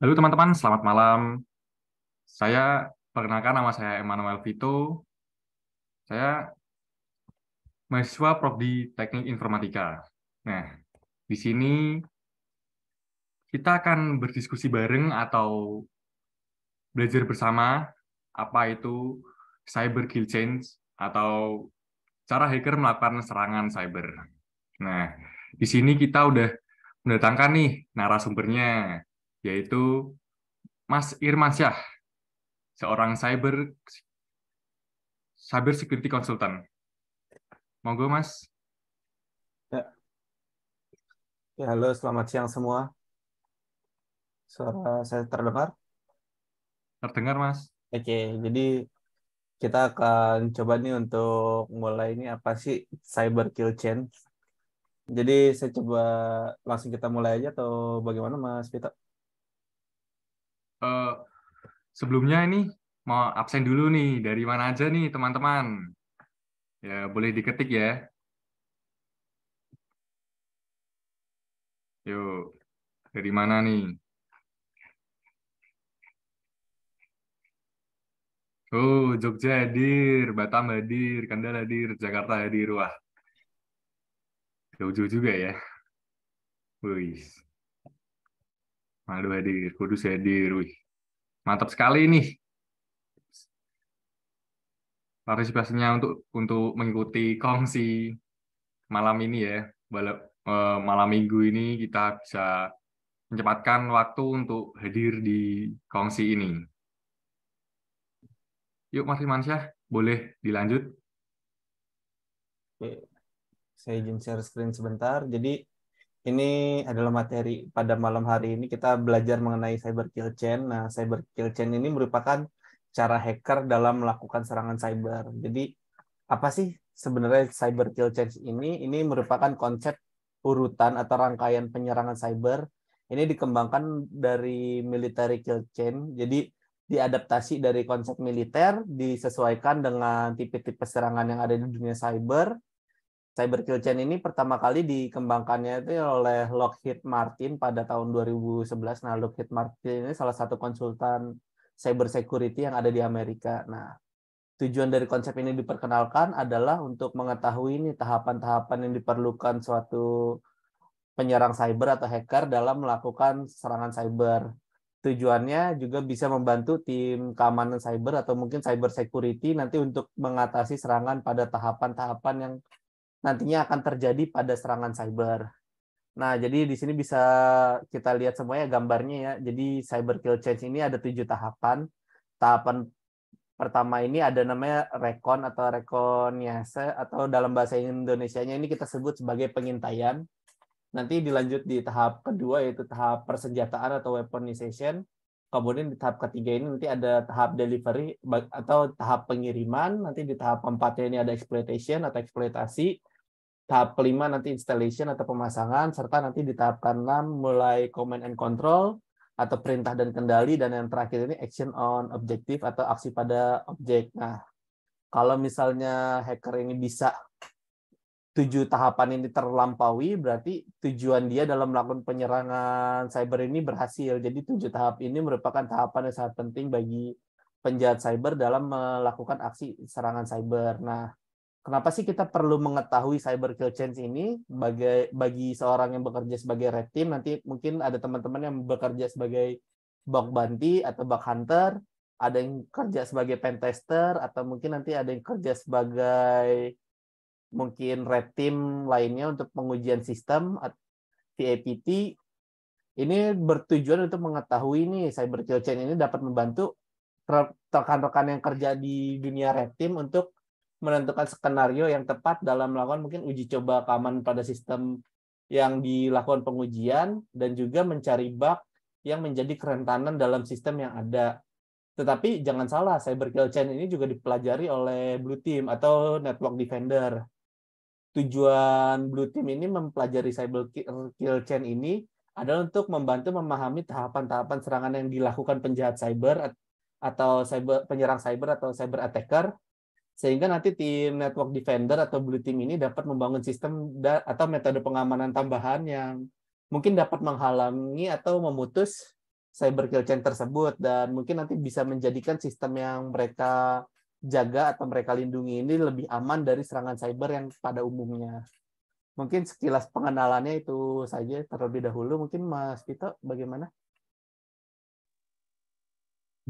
Halo teman-teman, selamat malam. Saya perkenalkan nama saya Emmanuel Vito. Saya mahasiswa Prodi Teknik Informatika. Nah, di sini kita akan berdiskusi bareng atau belajar bersama apa itu cyber kill change atau cara hacker melakukan serangan cyber. Nah, di sini kita udah mendatangkan nih narasumbernya, yaitu Mas Irmansyah, seorang cyber security consultant. Monggo Mas. Ya, halo, selamat siang semua. Suara saya terdengar? Terdengar, Mas? Oke, jadi kita akan coba nih untuk mulai ini apa sih cyber kill chain. Jadi saya coba langsung kita mulai aja atau bagaimana Mas Vito? Eh, Sebelumnya ini mau absen dulu nih. Dari mana aja nih, teman-teman? Ya, boleh diketik ya. Yuk, dari mana nih? Oh, Jogja hadir, Batam hadir, Kendal hadir, Jakarta hadir. Wah, jauh-jauh juga ya. Wih, Manado hadir, Kudus hadir. Wih, mantap sekali nih partisipasinya untuk mengikuti kongsi malam ini ya. Malam minggu ini kita bisa menyempatkan waktu untuk hadir di kongsi ini. Yuk, Mas Imansyah, boleh dilanjut? Oke, saya izin share screen sebentar. Jadi ini adalah materi pada malam hari ini kita belajar mengenai cyber kill chain. Nah, cyber kill chain ini merupakan cara hacker dalam melakukan serangan cyber. Jadi apa sih sebenarnya cyber kill chain ini? Ini merupakan konsep urutan atau rangkaian penyerangan cyber. Ini dikembangkan dari military kill chain. Jadi diadaptasi dari konsep militer, disesuaikan dengan tipe-tipe serangan yang ada di dunia cyber. Cyber kill chain ini pertama kali dikembangkannya itu oleh Lockheed Martin pada tahun 2011. Nah, Lockheed Martin ini salah satu konsultan cyber security yang ada di Amerika. Nah, tujuan dari konsep ini diperkenalkan adalah untuk mengetahui nih tahapan-tahapan yang diperlukan suatu penyerang cyber atau hacker dalam melakukan serangan cyber. Tujuannya juga bisa membantu tim keamanan cyber atau mungkin cyber security nanti untuk mengatasi serangan pada tahapan-tahapan yang nantinya akan terjadi pada serangan cyber. Nah, jadi di sini bisa kita lihat semuanya gambarnya ya. Jadi cyber kill chain ini ada 7 tahapan. Tahapan pertama ini ada namanya rekon atau rekonyase atau dalam bahasa Indonesianya ini kita sebut sebagai pengintaian. Nanti dilanjut di tahap kedua yaitu tahap persenjataan atau weaponization. Kemudian di tahap ketiga ini nanti ada tahap delivery atau tahap pengiriman. Nanti di tahap keempatnya ini ada exploitation atau eksploitasi. Tahap kelima nanti installation atau pemasangan, serta nanti di tahap keenam mulai command and control atau perintah dan kendali, dan yang terakhir ini action on objective atau aksi pada objek. Nah, kalau misalnya hacker ini bisa 7 tahapan ini terlampaui, berarti tujuan dia dalam melakukan penyerangan cyber ini berhasil. Jadi 7 tahap ini merupakan tahapan yang sangat penting bagi penjahat cyber dalam melakukan aksi serangan cyber. Nah, kenapa sih kita perlu mengetahui cyber kill chain ini bagi seorang yang bekerja sebagai red team? Nanti mungkin ada teman-teman yang bekerja sebagai bug bounty atau bug hunter, ada yang kerja sebagai pen tester, atau mungkin nanti ada yang kerja sebagai mungkin red team lainnya untuk pengujian sistem VAPT. Ini bertujuan untuk mengetahui nih cyber kill chain ini dapat membantu rekan-rekan yang kerja di dunia red team untuk menentukan skenario yang tepat dalam melakukan mungkin uji coba keamanan pada sistem yang dilakukan pengujian dan juga mencari bug yang menjadi kerentanan dalam sistem yang ada. Tetapi jangan salah, cyber kill chain ini juga dipelajari oleh Blue Team atau Network Defender. Tujuan Blue Team ini mempelajari cyber kill chain ini adalah untuk membantu memahami tahapan-tahapan serangan yang dilakukan penjahat cyber atau penyerang cyber atau cyber attacker, sehingga nanti tim network defender atau blue team ini dapat membangun sistem atau metode pengamanan tambahan yang mungkin dapat menghalangi atau memutus cyber kill chain tersebut, dan mungkin nanti bisa menjadikan sistem yang mereka jaga atau mereka lindungi ini lebih aman dari serangan cyber yang pada umumnya. Mungkin sekilas pengenalannya itu saja terlebih dahulu. Mungkin Mas Vito bagaimana?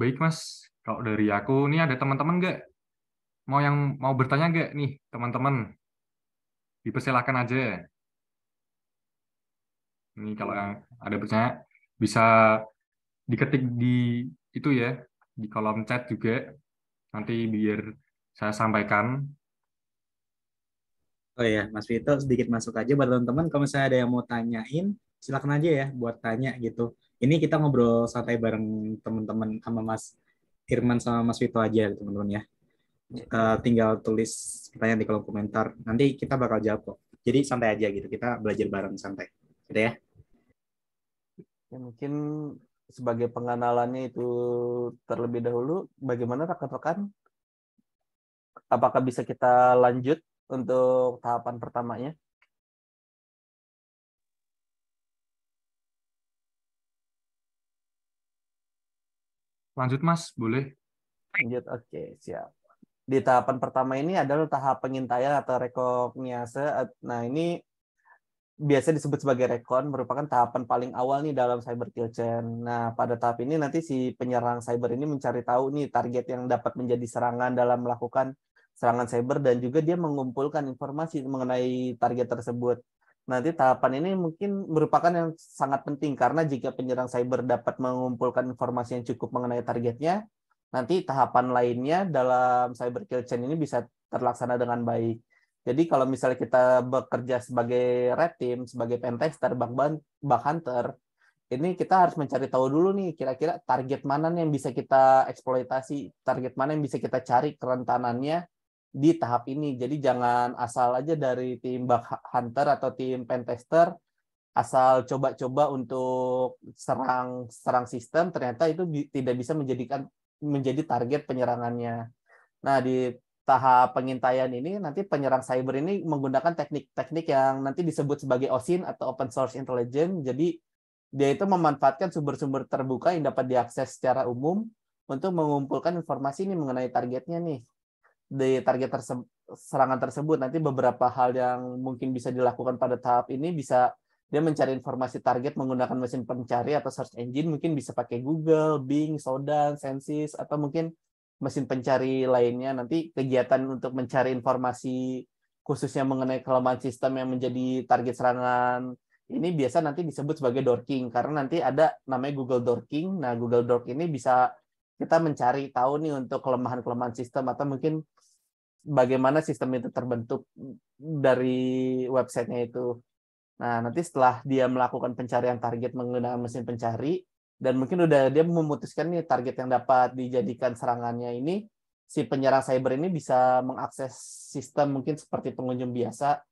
Baik, Mas. Kalau dari aku, nih ada teman-teman nggak? Mau bertanya nggak nih, teman-teman? Dipersilakan aja. Ini kalau yang ada bertanya, bisa diketik di itu ya, di kolom chat juga. Nanti biar saya sampaikan. Oh ya, Mas Vito sedikit masuk aja buat teman-teman. Kalau misalnya ada yang mau tanyain, silakan aja ya buat tanya gitu. Ini kita ngobrol santai bareng teman-teman sama Mas Irman sama Mas Vito aja teman-teman ya. Tinggal tulis pertanyaan di kolom komentar. Nanti kita bakal jawab kok. Jadi santai aja gitu. Kita belajar bareng santai. Gitu ya. Ya, mungkin sebagai pengenalannya itu terlebih dahulu, bagaimana rekan-rekan? Apakah bisa kita lanjut untuk tahapan pertamanya? Lanjut, Mas, boleh. Lanjut, oke, siap. Di tahapan pertama ini adalah tahap pengintaian atau rekognise. Nah, ini biasa disebut sebagai recon, merupakan tahapan paling awal nih dalam cyber kill chain. Nah, pada tahap ini nanti si penyerang cyber ini mencari tahu nih target yang dapat menjadi serangan dalam melakukan serangan cyber, dan juga dia mengumpulkan informasi mengenai target tersebut. Nanti tahapan ini mungkin merupakan yang sangat penting karena jika penyerang cyber dapat mengumpulkan informasi yang cukup mengenai targetnya, nanti tahapan lainnya dalam cyber kill chain ini bisa terlaksana dengan baik. Jadi kalau misalnya kita bekerja sebagai red team, sebagai pentester, bug hunter, ini kita harus mencari tahu dulu nih kira-kira target mana nih yang bisa kita eksploitasi, target mana yang bisa kita cari kerentanannya di tahap ini. Jadi jangan asal aja dari tim bug hunter atau tim pentester asal coba-coba untuk serang sistem, ternyata itu tidak bisa menjadi target penyerangannya. Nah, di tahap pengintaian ini nanti penyerang cyber ini menggunakan teknik-teknik yang nanti disebut sebagai OSINT atau Open Source Intelligence. Jadi dia itu memanfaatkan sumber-sumber terbuka yang dapat diakses secara umum untuk mengumpulkan informasi ini mengenai targetnya nih. Di target serangan tersebut nanti beberapa hal yang mungkin bisa dilakukan pada tahap ini bisa dia mencari informasi target menggunakan mesin pencari atau search engine, mungkin bisa pakai Google, Bing, Shodan, Sensis, atau mungkin mesin pencari lainnya. Nanti kegiatan untuk mencari informasi khususnya mengenai kelemahan sistem yang menjadi target serangan ini biasa nanti disebut sebagai dorking, karena nanti ada namanya Google Dorking. Nah, Google Dork ini bisa kita mencari tahu nih untuk kelemahan-kelemahan sistem atau mungkin bagaimana sistem itu terbentuk dari websitenya itu. Nah, nanti setelah dia melakukan pencarian target menggunakan mesin pencari, dan mungkin udah dia memutuskan nih target yang dapat dijadikan serangannya ini, si penyerang cyber ini bisa mengakses sistem mungkin seperti pengunjung biasa.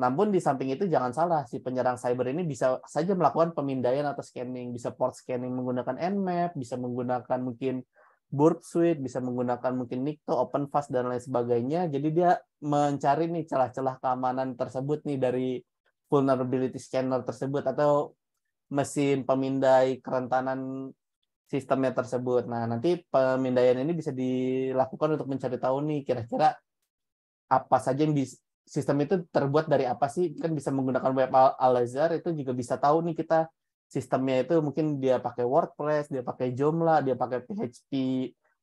Namun di samping itu jangan salah, si penyerang cyber ini bisa saja melakukan pemindaian atau scanning, bisa port scanning menggunakan Nmap, bisa menggunakan mungkin Burp Suite, bisa menggunakan mungkin Nikto, OpenFast, dan lain sebagainya. Jadi dia mencari nih celah-celah keamanan tersebut nih dari vulnerability scanner tersebut atau mesin pemindai kerentanan sistemnya tersebut. Nah, nanti pemindaian ini bisa dilakukan untuk mencari tahu nih kira-kira apa saja yang sistem itu terbuat dari apa sih. Kan bisa menggunakan web Al-Azhar, itu juga bisa tahu nih kita sistemnya itu mungkin dia pakai WordPress, dia pakai Joomla, dia pakai PHP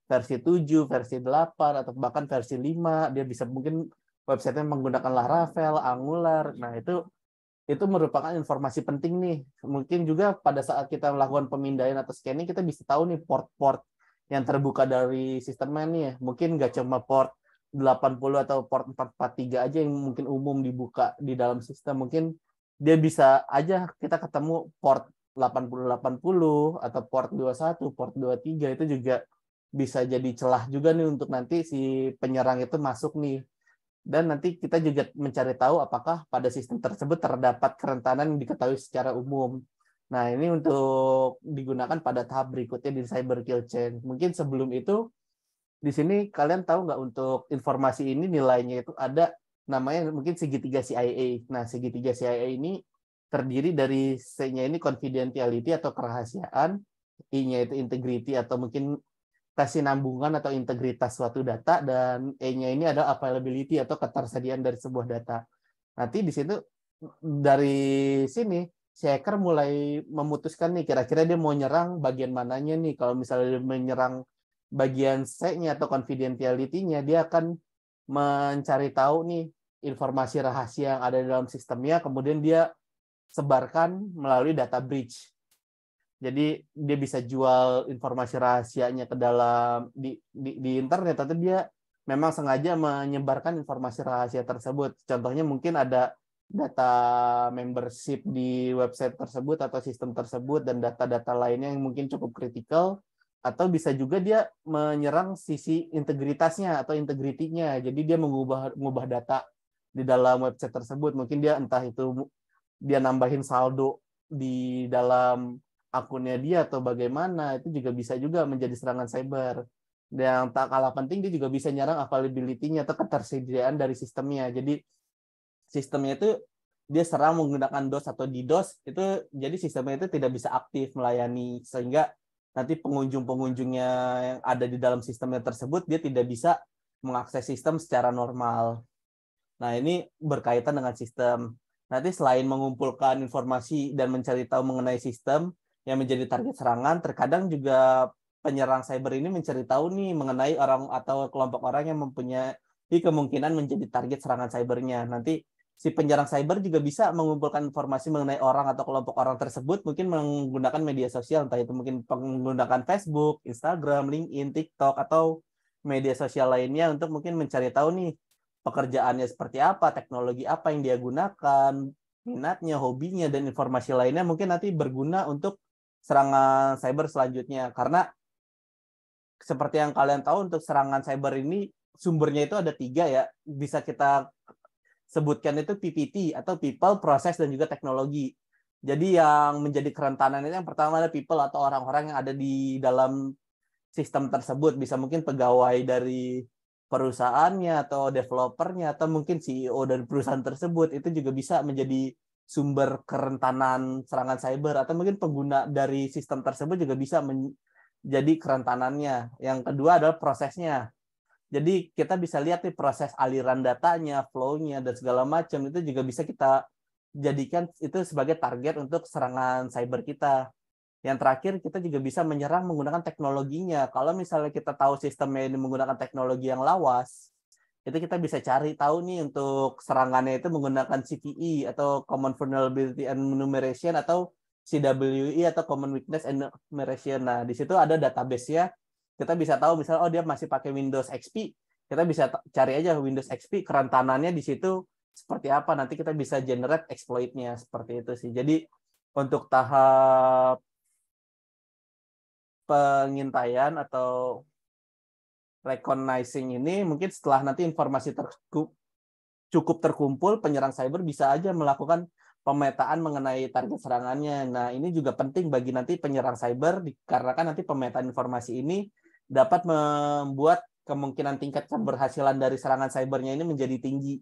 versi 7, versi 8, atau bahkan versi 5. Dia bisa mungkin websitenya menggunakan Laravel, Angular. Nah, itu merupakan informasi penting nih. Mungkin juga pada saat kita melakukan pemindaian atau scanning, kita bisa tahu nih port-port yang terbuka dari sistemnya nih. Mungkin nggak cuma port 80 atau port 443 aja yang mungkin umum dibuka di dalam sistem. Mungkin dia bisa aja kita ketemu port 8080 atau port 21, port 23, itu juga bisa jadi celah juga nih untuk nanti si penyerang itu masuk nih. Dan nanti kita juga mencari tahu apakah pada sistem tersebut terdapat kerentanan yang diketahui secara umum. Nah, ini untuk digunakan pada tahap berikutnya di cyber kill chain. Mungkin sebelum itu, di sini kalian tahu nggak untuk informasi ini nilainya itu ada namanya mungkin segitiga CIA. Nah, segitiga CIA ini terdiri dari C-nya ini confidentiality atau kerahasiaan, I-nya itu integrity atau mungkin kesinambungan atau integritas suatu data, dan E-nya ini adalah availability atau ketersediaan dari sebuah data. Nanti di situ dari sini si hacker mulai memutuskan nih kira-kira dia mau nyerang bagian mananya nih. Kalau misalnya dia menyerang bagian C-nya atau confidentiality-nya, dia akan mencari tahu nih informasi rahasia yang ada di dalam sistemnya, kemudian dia sebarkan melalui data breach. Jadi dia bisa jual informasi rahasianya ke dalam di internet, atau dia memang sengaja menyebarkan informasi rahasia tersebut. Contohnya mungkin ada data membership di website tersebut atau sistem tersebut dan data-data lainnya yang mungkin cukup kritikal, atau bisa juga dia menyerang sisi integritasnya atau integritinya. Jadi dia mengubah data di dalam website tersebut. Mungkin dia entah itu dia nambahin saldo di dalam akunnya dia atau bagaimana, itu juga bisa juga menjadi serangan cyber. Dan yang tak kalah penting, dia juga bisa nyerang availability-nya atau ketersediaan dari sistemnya. Jadi sistemnya itu dia serang menggunakan DOS atau DDoS, itu jadi sistemnya itu tidak bisa aktif melayani, sehingga nanti pengunjung-pengunjungnya yang ada di dalam sistemnya tersebut dia tidak bisa mengakses sistem secara normal. Nah, ini berkaitan dengan sistem. Nanti selain mengumpulkan informasi dan mencari tahu mengenai sistem yang menjadi target serangan, terkadang juga penyerang cyber ini mencari tahu nih mengenai orang atau kelompok orang yang mempunyai kemungkinan menjadi target serangan cybernya. Nanti si penyerang cyber juga bisa mengumpulkan informasi mengenai orang atau kelompok orang tersebut, mungkin menggunakan media sosial, entah itu mungkin menggunakan Facebook, Instagram, LinkedIn, TikTok, atau media sosial lainnya untuk mungkin mencari tahu nih pekerjaannya seperti apa, teknologi apa yang dia gunakan, minatnya, hobinya, dan informasi lainnya mungkin nanti berguna untuk serangan cyber selanjutnya. Karena seperti yang kalian tahu, untuk serangan cyber ini sumbernya itu ada 3 ya. Bisa kita sebutkan itu PPT atau people, proses, dan juga teknologi. Jadi yang menjadi kerentanan itu yang pertama adalah people atau orang-orang yang ada di dalam sistem tersebut. Bisa mungkin pegawai dari perusahaannya atau developernya atau mungkin CEO dari perusahaan tersebut. Itu juga bisa menjadi sumber kerentanan serangan cyber, atau mungkin pengguna dari sistem tersebut juga bisa menjadi kerentanannya. Yang kedua adalah prosesnya. Jadi kita bisa lihat nih proses aliran datanya, flow-nya, dan segala macam itu juga bisa kita jadikan itu sebagai target untuk serangan cyber kita. Yang terakhir, kita juga bisa menyerang menggunakan teknologinya. Kalau misalnya kita tahu sistemnya ini menggunakan teknologi yang lawas, itu kita bisa cari tahu nih untuk serangannya itu menggunakan CVE atau Common Vulnerability Enumeration atau CWE atau Common Weakness Enumeration. Nah, di situ ada database-nya. Kita bisa tahu misalnya, oh dia masih pakai Windows XP, kita bisa cari aja Windows XP, kerentanannya di situ seperti apa. Nanti kita bisa generate exploit-nya, seperti itu sih. Jadi untuk tahap pengintaian atau recognizing ini, mungkin setelah nanti informasi cukup terkumpul, penyerang cyber bisa aja melakukan pemetaan mengenai target serangannya. Nah, ini juga penting bagi nanti penyerang cyber, dikarenakan nanti pemetaan informasi ini dapat membuat kemungkinan tingkat keberhasilan dari serangan cybernya ini menjadi tinggi.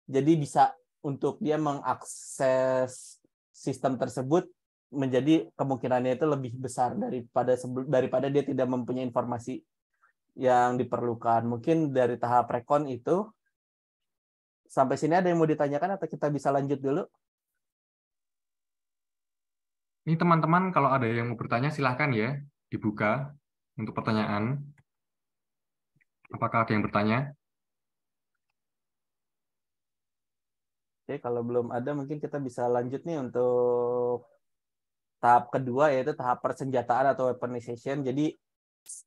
Jadi bisa untuk dia mengakses sistem tersebut menjadi kemungkinannya itu lebih besar daripada dia tidak mempunyai informasi yang diperlukan. Mungkin dari tahap recon itu sampai sini ada yang mau ditanyakan atau kita bisa lanjut dulu? Ini teman-teman kalau ada yang mau bertanya silahkan ya, dibuka untuk pertanyaan. Apakah ada yang bertanya? Oke, kalau belum ada mungkin kita bisa lanjut nih untuk tahap kedua, yaitu tahap persenjataan atau weaponization. Jadi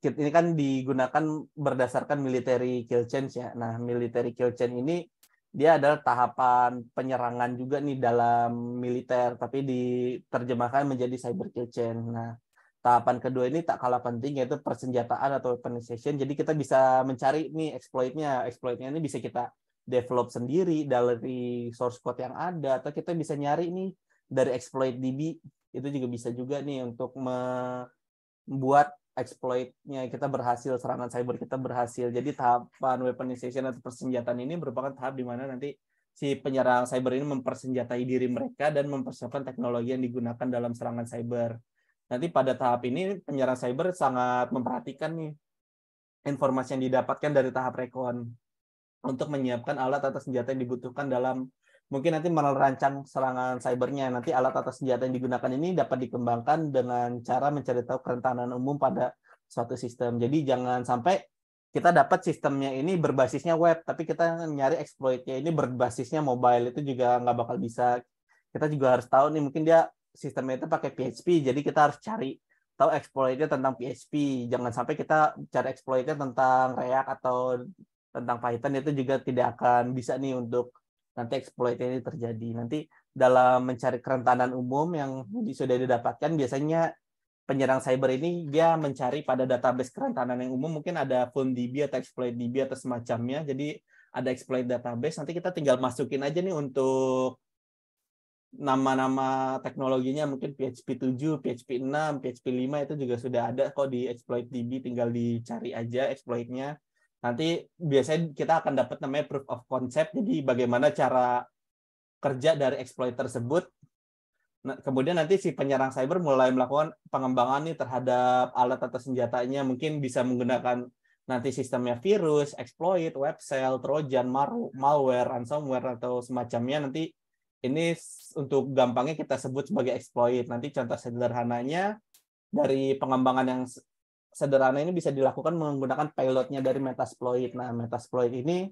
ini kan digunakan berdasarkan military kill chain ya. Nah, military kill chain ini dia adalah tahapan penyerangan juga nih dalam militer, tapi diterjemahkan menjadi cyber kill chain. Nah, tahapan kedua ini tak kalah penting, yaitu persenjataan atau weaponization. Jadi kita bisa mencari nih exploit-nya. Exploit-nya ini bisa kita develop sendiri dari source code yang ada, atau kita bisa nyari nih dari exploit DB. Itu juga bisa juga nih untuk membuat exploit-nya kita berhasil, serangan cyber kita berhasil. Jadi tahapan weaponization atau persenjataan ini merupakan tahap di mana nanti si penyerang cyber ini mempersenjatai diri mereka dan mempersiapkan teknologi yang digunakan dalam serangan cyber. nanti pada tahap ini penyerang cyber sangat memperhatikan nih informasi yang didapatkan dari tahap recon untuk menyiapkan alat atau senjata yang dibutuhkan dalam mungkin nanti merancang serangan cybernya. Nanti alat atau senjata yang digunakan ini dapat dikembangkan dengan cara mencari tahu kerentanan umum pada suatu sistem. Jadi jangan sampai kita dapat sistemnya ini berbasisnya web, tapi kita nyari exploitnya ini berbasisnya mobile, itu juga nggak bakal bisa. Kita juga harus tahu nih, mungkin dia sistemnya itu pakai PHP, jadi kita harus cari tahu exploitnya tentang PHP. Jangan sampai kita cari exploitnya tentang React atau tentang Python, itu juga tidak akan bisa nih untuk nanti exploitnya ini terjadi. Nanti dalam mencari kerentanan umum yang sudah didapatkan, biasanya penyerang cyber ini dia mencari pada database kerentanan yang umum, mungkin ada VulnDB atau ExploitDB atau semacamnya. Jadi ada exploit database, nanti kita tinggal masukin aja nih untuk nama-nama teknologinya, mungkin PHP 7, PHP 6, PHP 5 itu juga sudah ada kok di ExploitDB, tinggal dicari aja exploitnya. Nanti biasanya kita akan dapat namanya proof of concept, jadi bagaimana cara kerja dari exploit tersebut. Nah, kemudian nanti si penyerang cyber mulai melakukan pengembangan nih terhadap alat atau senjatanya, mungkin bisa menggunakan nanti sistemnya virus, exploit, web shell, trojan, malware, ransomware, atau semacamnya. Nanti ini untuk gampangnya kita sebut sebagai exploit. Nanti contoh sederhananya dari pengembangan yang sederhana ini bisa dilakukan menggunakan payloadnya dari Metasploit. Nah, Metasploit ini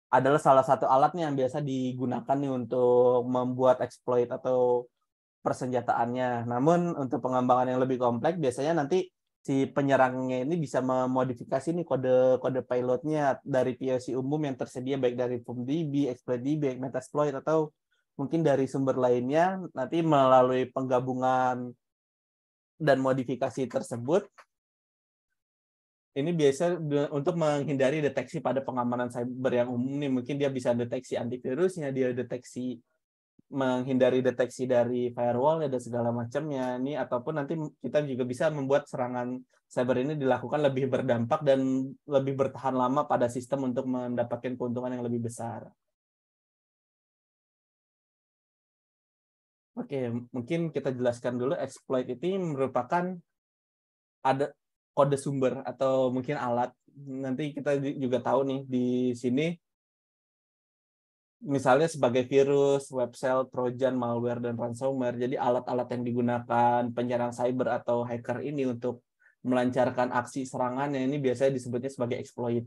adalah salah satu alatnya yang biasa digunakan nih untuk membuat exploit atau persenjataannya. Namun untuk pengembangan yang lebih kompleks, biasanya nanti si penyerangnya ini bisa memodifikasi nih kode payloadnya dari POC umum yang tersedia, baik dari VulnDB, ExploitDB, Metasploit, atau mungkin dari sumber lainnya. Nanti melalui penggabungan dan modifikasi tersebut, ini biasa untuk menghindari deteksi pada pengamanan cyber yang umum nih. Mungkin dia bisa deteksi antivirusnya, dia menghindari deteksi dari firewall dan segala macamnya ini, ataupun nanti kita juga bisa membuat serangan cyber ini dilakukan lebih berdampak dan lebih bertahan lama pada sistem untuk mendapatkan keuntungan yang lebih besar. Oke, mungkin kita jelaskan dulu, exploit itu merupakan ada kode sumber atau mungkin alat. Nanti kita juga tahu nih di sini, misalnya sebagai virus, web shell, trojan, malware, dan ransomware. Jadi alat-alat yang digunakan penyerang cyber atau hacker ini untuk melancarkan aksi serangannya ini biasanya disebutnya sebagai exploit.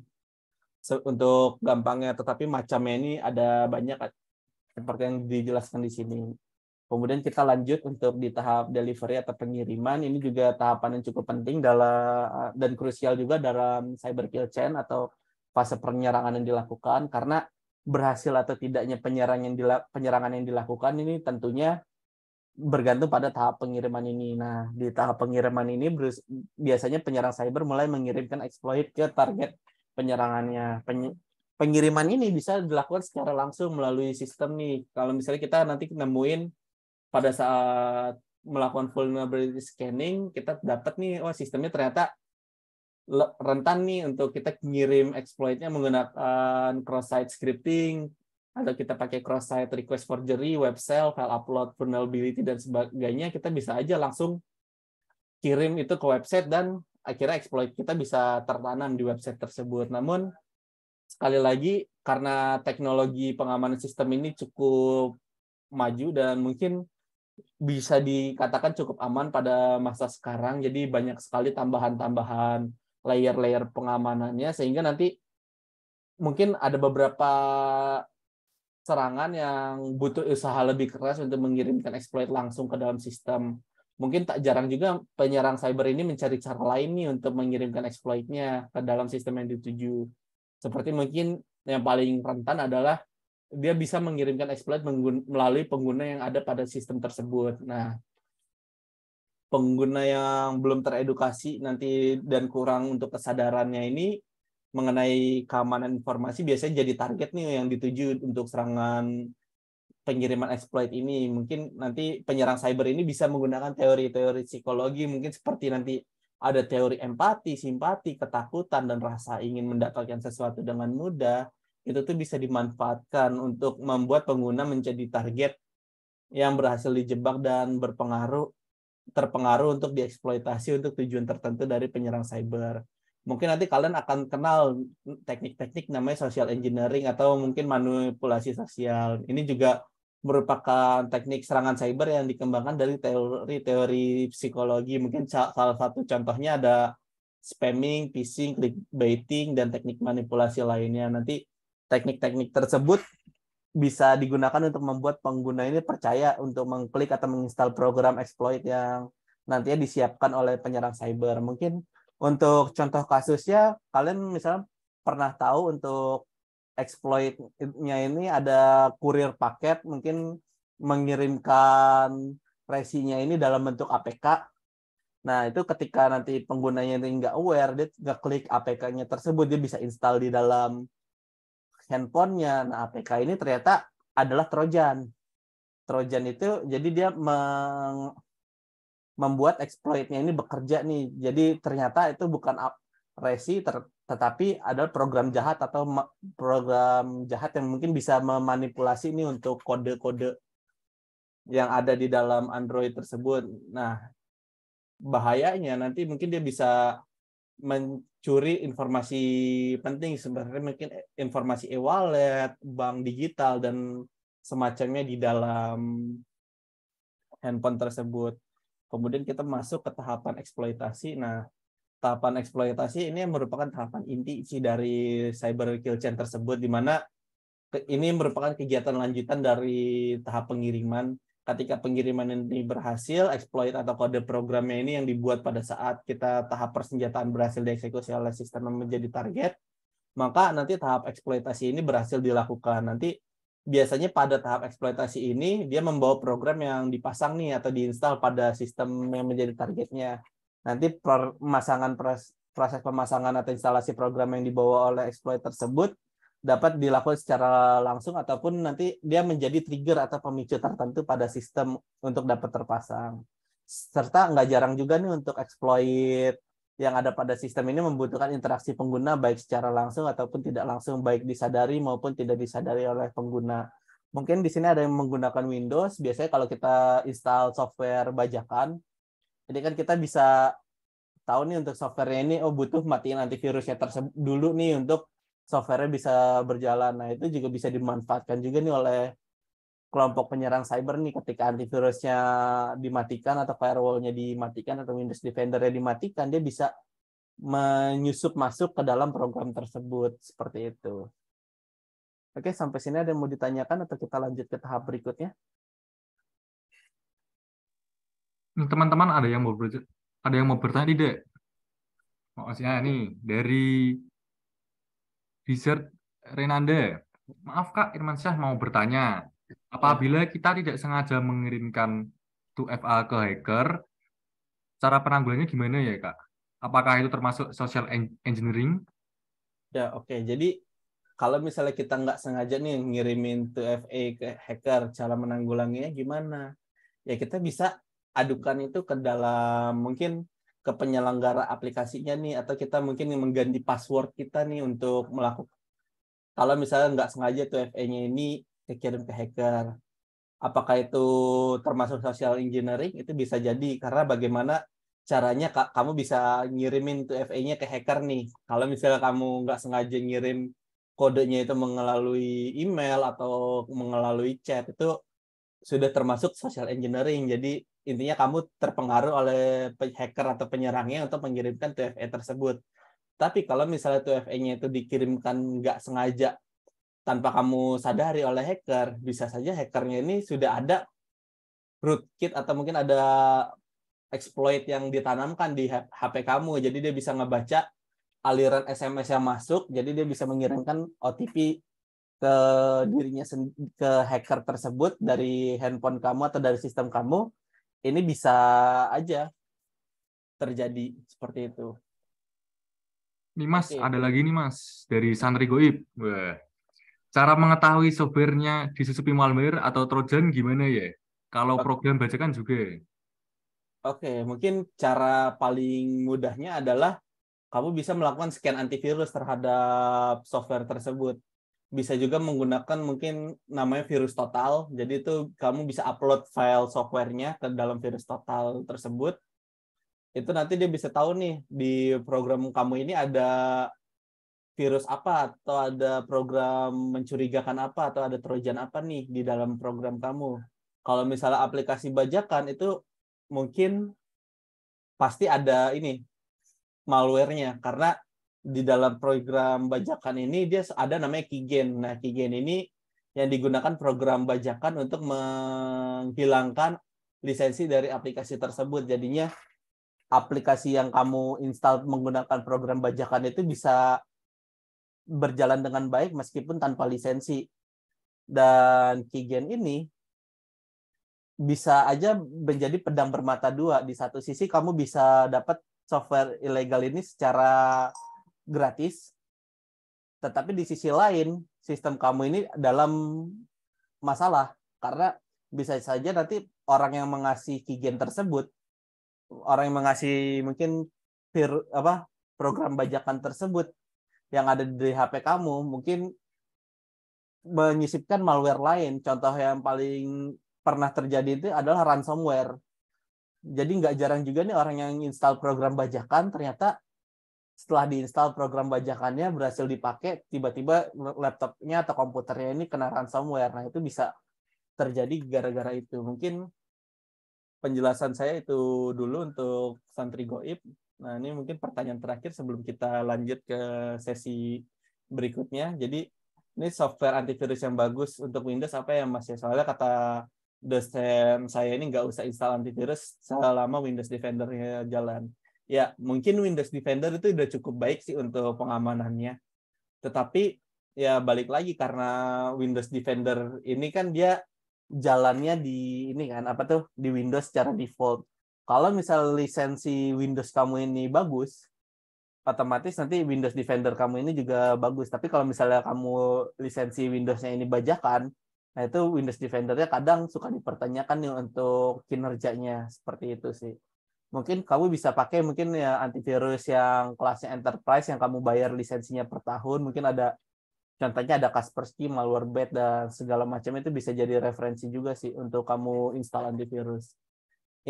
Untuk gampangnya, tetapi macamnya ini ada banyak seperti yang dijelaskan di sini. Kemudian kita lanjut untuk di tahap delivery atau pengiriman. Ini juga tahapan yang cukup penting dan krusial juga dalam cyber kill chain atau fase penyerangan yang dilakukan, karena berhasil atau tidaknya penyerangan yang dilakukan ini tentunya bergantung pada tahap pengiriman ini. Nah, di tahap pengiriman ini biasanya penyerang cyber mulai mengirimkan exploit ke target penyerangannya. Pengiriman ini bisa dilakukan secara langsung melalui sistem nih. Kalau misalnya kita nanti nemuin pada saat melakukan vulnerability scanning, kita dapat nih, sistemnya ternyata rentan nih untuk kita ngirim exploitnya menggunakan cross-site scripting, atau kita pakai cross-site request forgery, web shell, file upload vulnerability, dan sebagainya. Kita bisa aja langsung kirim itu ke website dan akhirnya exploit kita bisa tertanam di website tersebut. Namun, sekali lagi, karena teknologi pengamanan sistem ini cukup maju dan mungkin bisa dikatakan cukup aman pada masa sekarang, jadi banyak sekali tambahan-tambahan layer-layer pengamanannya, sehingga nanti mungkin ada beberapa serangan yang butuh usaha lebih keras untuk mengirimkan exploit langsung ke dalam sistem. Mungkin tak jarang juga penyerang cyber ini mencari cara lain nih untuk mengirimkan exploitnya ke dalam sistem yang dituju. Seperti mungkin yang paling rentan adalah dia bisa mengirimkan exploit melalui pengguna yang ada pada sistem tersebut. Nah, pengguna yang belum teredukasi nanti dan kurang untuk kesadarannya ini mengenai keamanan informasi biasanya jadi target nih yang dituju untuk serangan pengiriman exploit ini. Mungkin nanti penyerang cyber ini bisa menggunakan teori-teori psikologi, mungkin seperti nanti ada teori empati, simpati, ketakutan, dan rasa ingin mendapatkan sesuatu dengan mudah. Itu tuh bisa dimanfaatkan untuk membuat pengguna menjadi target yang berhasil dijebak dan berpengaruh terpengaruh untuk dieksploitasi untuk tujuan tertentu dari penyerang cyber. Mungkin nanti kalian akan kenal teknik-teknik namanya social engineering atau mungkin manipulasi sosial. Ini juga merupakan teknik serangan cyber yang dikembangkan dari teori-teori psikologi. Mungkin salah satu contohnya ada spamming, phishing, clickbaiting, dan teknik manipulasi lainnya. Nanti teknik-teknik tersebut bisa digunakan untuk membuat pengguna ini percaya untuk mengklik atau menginstal program exploit yang nantinya disiapkan oleh penyerang cyber. Mungkin untuk contoh kasusnya, kalian misalnya pernah tahu untuk exploit-nya ini ada kurir paket, mungkin mengirimkan resinya ini dalam bentuk APK. Nah, itu ketika nanti penggunanya ini nggak aware, dia nggak klik APK-nya tersebut, dia bisa install di dalam handphonenya. Nah, APK ini ternyata adalah Trojan. Trojan itu, jadi dia membuat exploit-nya ini bekerja nih. Jadi ternyata itu bukan resi, tetapi adalah program jahat atau program jahat yang mungkin bisa memanipulasi ini untuk kode-kode yang ada di dalam Android tersebut. Nah, bahayanya nanti mungkin dia bisa mencuri informasi penting, sebenarnya mungkin informasi e-wallet, bank digital, dan semacamnya di dalam handphone tersebut. Kemudian kita masuk ke tahapan eksploitasi. Nah, tahapan eksploitasi ini merupakan tahapan inti sih dari cyber kill chain tersebut, di mana ini merupakan kegiatan lanjutan dari tahap pengiriman. Ketika pengiriman ini berhasil, exploit atau kode programnya ini yang dibuat pada saat kita tahap persenjataan berhasil dieksekusi oleh sistem yang menjadi target, maka nanti tahap eksploitasi ini berhasil dilakukan. Nanti biasanya pada tahap eksploitasi ini dia membawa program yang dipasang nih atau diinstal pada sistem yang menjadi targetnya. Nanti proses pemasangan atau instalasi program yang dibawa oleh exploit tersebut dapat dilakukan secara langsung ataupun nanti dia menjadi trigger atau pemicu tertentu pada sistem untuk dapat terpasang. Serta nggak jarang juga nih untuk exploit yang ada pada sistem ini membutuhkan interaksi pengguna baik secara langsung ataupun tidak langsung, baik disadari maupun tidak disadari oleh pengguna. Mungkin di sini ada yang menggunakan Windows, biasanya kalau kita install software bajakan, jadi kan kita bisa tahu nih untuk softwarenya ini, oh butuh matiin antivirusnya tersebut dulu nih untuk softwarenya bisa berjalan. Nah, itu juga bisa dimanfaatkan juga nih oleh kelompok penyerang cyber nih ketika antivirusnya dimatikan atau firewall-nya dimatikan atau Windows Defender-nya dimatikan, dia bisa menyusup masuk ke dalam program tersebut. Seperti itu. Oke, sampai sini ada yang mau ditanyakan atau kita lanjut ke tahap berikutnya? Teman-teman ada yang mau bertanya tidak? Maksudnya nih dari Desert Renanda. Maaf Kak, Irmansyah mau bertanya. Apabila kita tidak sengaja mengirimkan 2FA ke hacker, cara penanggulangannya gimana ya Kak? Apakah itu termasuk social engineering? Ya, oke. Jadi kalau misalnya kita nggak sengaja nih ngirimin 2FA ke hacker, cara menanggulanginya gimana? Ya kita bisa adukan itu ke dalam mungkin ke penyelenggara aplikasinya nih, atau kita mungkin mengganti password kita nih untuk melakukan. Kalau misalnya nggak sengaja 2FA-nya ini dikirim ke hacker, apakah itu termasuk social engineering? Itu bisa jadi, karena bagaimana caranya kamu bisa ngirimin 2FA-nya ke hacker nih. Kalau misalnya kamu nggak sengaja ngirim kodenya itu melalui email atau melalui chat, itu sudah termasuk social engineering. Jadi intinya kamu terpengaruh oleh hacker atau penyerangnya untuk mengirimkan 2FA tersebut. Tapi kalau misalnya 2FA-nya itu dikirimkan nggak sengaja tanpa kamu sadari oleh hacker, bisa saja hackernya ini sudah ada rootkit atau mungkin ada exploit yang ditanamkan di HP kamu. Jadi dia bisa ngebaca aliran SMS yang masuk, jadi dia bisa mengirimkan OTP ke dirinya ke hacker tersebut dari handphone kamu atau dari sistem kamu. Ini bisa aja terjadi seperti itu. Nih Mas, Oke. ada lagi nih Mas dari Santri Goib. Wah. Cara mengetahui softwarenya disusupi malware atau trojan gimana ya? Kalau program bajakan juga. Oke, mungkin cara paling mudahnya adalah kamu bisa melakukan scan antivirus terhadap software tersebut. bisa juga menggunakan mungkin namanya virus total. Jadi itu kamu bisa upload file softwarenya ke dalam virus total tersebut. Itu nanti dia bisa tahu nih di program kamu ini ada virus apa, atau ada program mencurigakan apa, atau ada trojan apa nih di dalam program kamu. Kalau misalnya aplikasi bajakan itu mungkin pasti ada ini malware-nya, karena di dalam program bajakan ini dia ada namanya keygen. Nah, keygen ini yang digunakan program bajakan untuk menghilangkan lisensi dari aplikasi tersebut. Jadinya aplikasi yang kamu install menggunakan program bajakan itu bisa berjalan dengan baik meskipun tanpa lisensi. Dan keygen ini bisa aja menjadi pedang bermata dua. Di satu sisi kamu bisa dapat software ilegal ini secara gratis, tetapi di sisi lain sistem kamu ini dalam masalah, karena bisa saja nanti orang yang mengasih keygen tersebut, orang yang mengasih mungkin program bajakan tersebut yang ada di HP kamu mungkin menyisipkan malware lain. Contoh yang paling pernah terjadi itu adalah ransomware. Jadi nggak jarang juga nih orang yang install program bajakan, ternyata setelah diinstal program bajakannya berhasil dipakai, tiba-tiba laptopnya atau komputernya ini kena ransomware. Nah, itu bisa terjadi gara-gara itu. Mungkin penjelasan saya itu dulu untuk santri goib. Nah, ini mungkin pertanyaan terakhir sebelum kita lanjut ke sesi berikutnya. Jadi, ini software antivirus yang bagus untuk Windows apa ya, Mas? Soalnya kata dosen saya ini nggak usah install antivirus selama Windows Defender-nya jalan. Ya, mungkin Windows Defender itu udah cukup baik sih untuk pengamanannya. Tetapi ya balik lagi, karena Windows Defender ini kan dia jalannya di ini kan di Windows secara default. Kalau misal lisensi Windows kamu ini bagus, otomatis nanti Windows Defender kamu ini juga bagus. Tapi kalau misalnya kamu lisensi Windows-nya ini bajakan, nah itu Windows Defender-nya kadang suka dipertanyakan nih untuk kinerjanya, seperti itu sih. Mungkin kamu bisa pakai mungkin ya antivirus yang kelasnya enterprise yang kamu bayar lisensinya per tahun. Mungkin ada contohnya ada Kaspersky, Malwarebait, dan segala macam. Itu bisa jadi referensi juga sih untuk kamu install antivirus.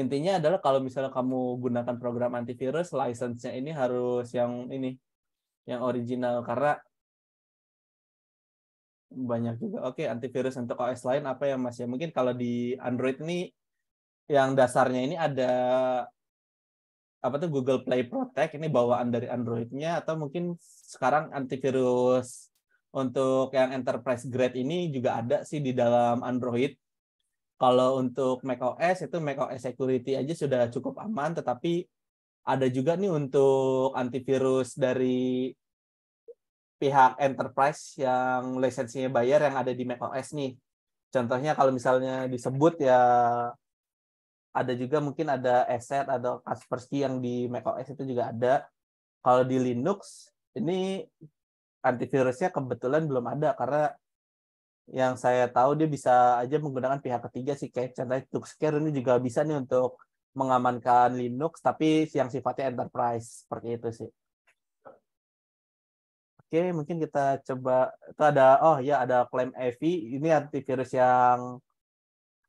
Intinya adalah kalau misalnya kamu gunakan program antivirus, license-nya ini harus yang original, karena banyak juga. Oke, antivirus untuk OS lain apa ya, Mas? Ya mungkin kalau di Android ini yang dasarnya ini ada Google Play Protect, ini bawaan dari Android-nya, atau mungkin sekarang antivirus untuk yang enterprise grade ini juga ada sih di dalam Android. Kalau untuk macOS itu macOS Security aja sudah cukup aman, tetapi ada juga nih untuk antivirus dari pihak enterprise yang lisensinya bayar yang ada di macOS nih. Contohnya kalau misalnya disebut ya ada juga mungkin ada Asset atau Kaspersky yang di macOS itu juga ada. Kalau di Linux ini antivirusnya kebetulan belum ada, karena yang saya tahu dia bisa aja menggunakan pihak ketiga sih, kayak contohnya Tuxcare ini juga bisa nih untuk mengamankan Linux tapi yang sifatnya enterprise, seperti itu sih. Oke, mungkin kita coba itu ada Claim AV, ini antivirus yang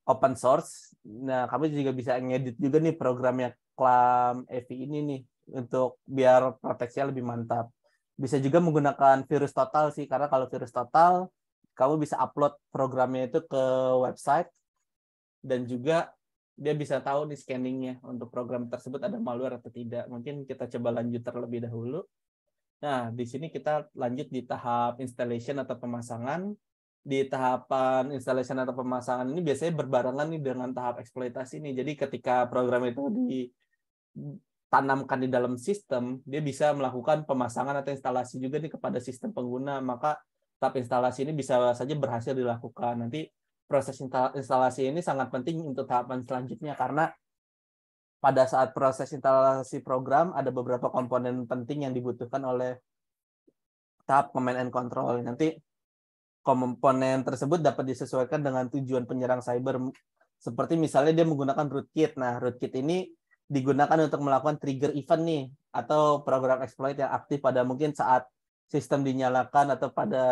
open source. Nah, kamu juga bisa ngedit juga nih programnya Claim AV ini nih untuk biar proteksinya lebih mantap. Bisa juga menggunakan virus total sih, karena kalau virus total kamu bisa upload programnya itu ke website, dan juga dia bisa tahu nih scanningnya untuk program tersebut ada malware atau tidak. Mungkin kita coba lanjut terlebih dahulu. Nah, di sini kita lanjut di tahap installation atau pemasangan. Di tahapan installation atau pemasangan ini biasanya berbarengan nih dengan tahap eksploitasi nih. Jadi ketika program itu ditanamkan di dalam sistem, dia bisa melakukan pemasangan atau instalasi juga nih kepada sistem pengguna. Maka tahap instalasi ini bisa saja berhasil dilakukan. Nanti proses instalasi ini sangat penting untuk tahapan selanjutnya, karena pada saat proses instalasi program ada beberapa komponen penting yang dibutuhkan oleh tahap command and control. Nanti komponen tersebut dapat disesuaikan dengan tujuan penyerang cyber. Seperti misalnya dia menggunakan rootkit. Nah, rootkit ini digunakan untuk melakukan trigger event nih, atau program exploit yang aktif pada mungkin saat sistem dinyalakan atau pada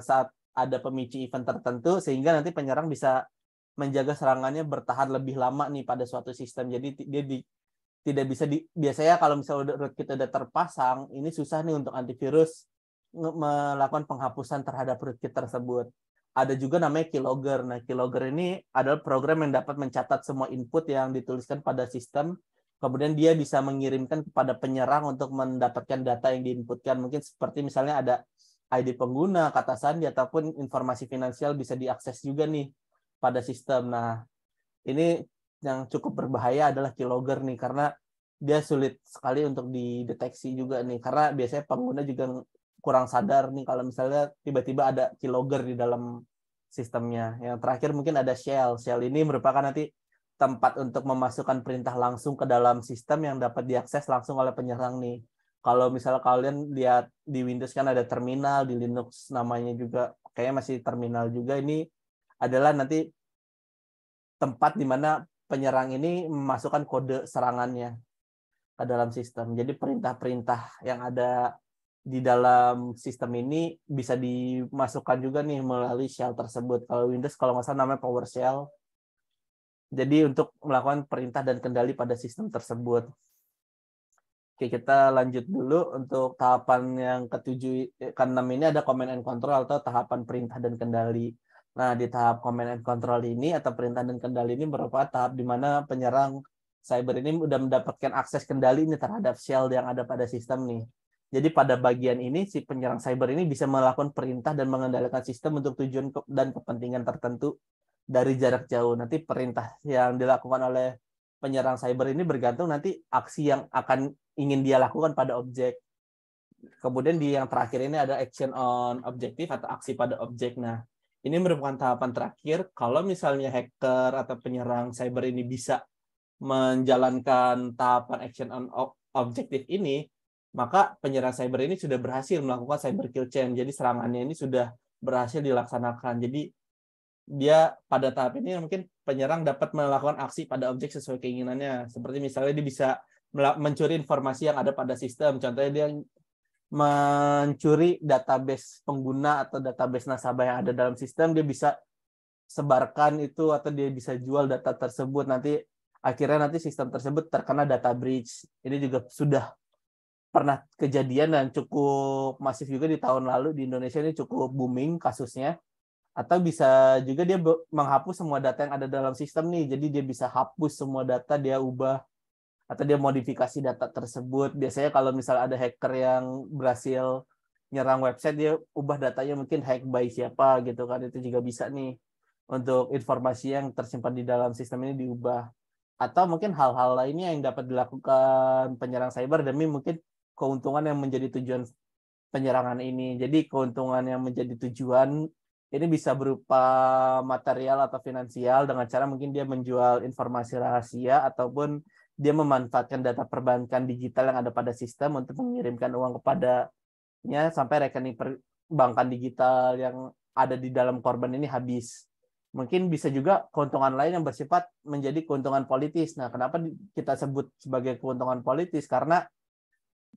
saat ada pemicu event tertentu sehingga nanti penyerang bisa menjaga serangannya bertahan lebih lama nih pada suatu sistem. Jadi dia tidak bisa biasanya kalau misalnya rootkit udah terpasang, ini susah nih untuk antivirus melakukan penghapusan terhadap rootkit tersebut. Ada juga namanya keylogger. Nah, keylogger ini adalah program yang dapat mencatat semua input yang dituliskan pada sistem. Kemudian dia bisa mengirimkan kepada penyerang untuk mendapatkan data yang diinputkan. Mungkin seperti misalnya ada ID pengguna, kata sandi, ataupun informasi finansial bisa diakses juga nih pada sistem. Nah, ini yang cukup berbahaya adalah keylogger nih, karena dia sulit sekali untuk dideteksi juga nih. Karena biasanya pengguna juga kurang sadar nih kalau misalnya tiba-tiba ada keylogger di dalam sistemnya. Yang terakhir mungkin ada shell. Shell ini merupakan nanti tempat untuk memasukkan perintah langsung ke dalam sistem yang dapat diakses langsung oleh penyerang nih. Kalau misalnya kalian lihat di Windows kan ada terminal, di Linux namanya juga kayaknya masih terminal juga. Ini adalah nanti tempat di mana penyerang ini memasukkan kode serangannya ke dalam sistem. Jadi perintah-perintah yang ada di dalam sistem ini bisa dimasukkan juga nih melalui shell tersebut. Kalau Windows kalau nggak salah namanya PowerShell. Jadi untuk melakukan perintah dan kendali pada sistem tersebut. Oke, kita lanjut dulu untuk tahapan yang ke-6 ini ada command and control atau tahapan perintah dan kendali. Nah, di tahap command and control ini atau perintah dan kendali ini merupakan tahap di mana penyerang cyber ini sudah mendapatkan akses kendali ini terhadap shell yang ada pada sistem nih. Jadi pada bagian ini si penyerang cyber ini bisa melakukan perintah dan mengendalikan sistem untuk tujuan dan kepentingan tertentu dari jarak jauh. Nanti perintah yang dilakukan oleh penyerang cyber ini bergantung nanti aksi yang akan ingin dia lakukan pada objek. Kemudian di yang terakhir ini ada action on objective atau aksi pada objek. Nah, ini merupakan tahapan terakhir kalau misalnya hacker atau penyerang cyber ini bisa menjalankan tahapan action on objective ini, maka penyerang cyber ini sudah berhasil melakukan cyber kill chain. Jadi serangannya ini sudah berhasil dilaksanakan. Jadi dia pada tahap ini mungkin penyerang dapat melakukan aksi pada objek sesuai keinginannya. Seperti misalnya dia bisa mencuri informasi yang ada pada sistem. Contohnya dia mencuri database pengguna atau database nasabah yang ada dalam sistem, dia bisa sebarkan itu atau dia bisa jual data tersebut. Akhirnya sistem tersebut terkena data breach. Ini juga sudah pernah kejadian dan cukup masif juga di tahun lalu di Indonesia, ini cukup booming kasusnya. Atau bisa juga dia menghapus semua data yang ada dalam sistem nih. Jadi dia bisa hapus semua data, dia ubah atau dia modifikasi data tersebut. Biasanya kalau misalnya ada hacker yang berhasil nyerang website, dia ubah datanya mungkin hack by siapa gitu kan. Itu juga bisa nih untuk informasi yang tersimpan di dalam sistem ini diubah. Atau mungkin hal-hal lainnya yang dapat dilakukan penyerang cyber demi mungkin keuntungan yang menjadi tujuan penyerangan ini. Jadi keuntungan yang menjadi tujuan ini bisa berupa material atau finansial dengan cara mungkin dia menjual informasi rahasia ataupun dia memanfaatkan data perbankan digital yang ada pada sistem untuk mengirimkan uang kepadanya sampai rekening perbankan digital yang ada di dalam korban ini habis. Mungkin bisa juga keuntungan lain yang bersifat menjadi keuntungan politis. Nah, kenapa kita sebut sebagai keuntungan politis? Karena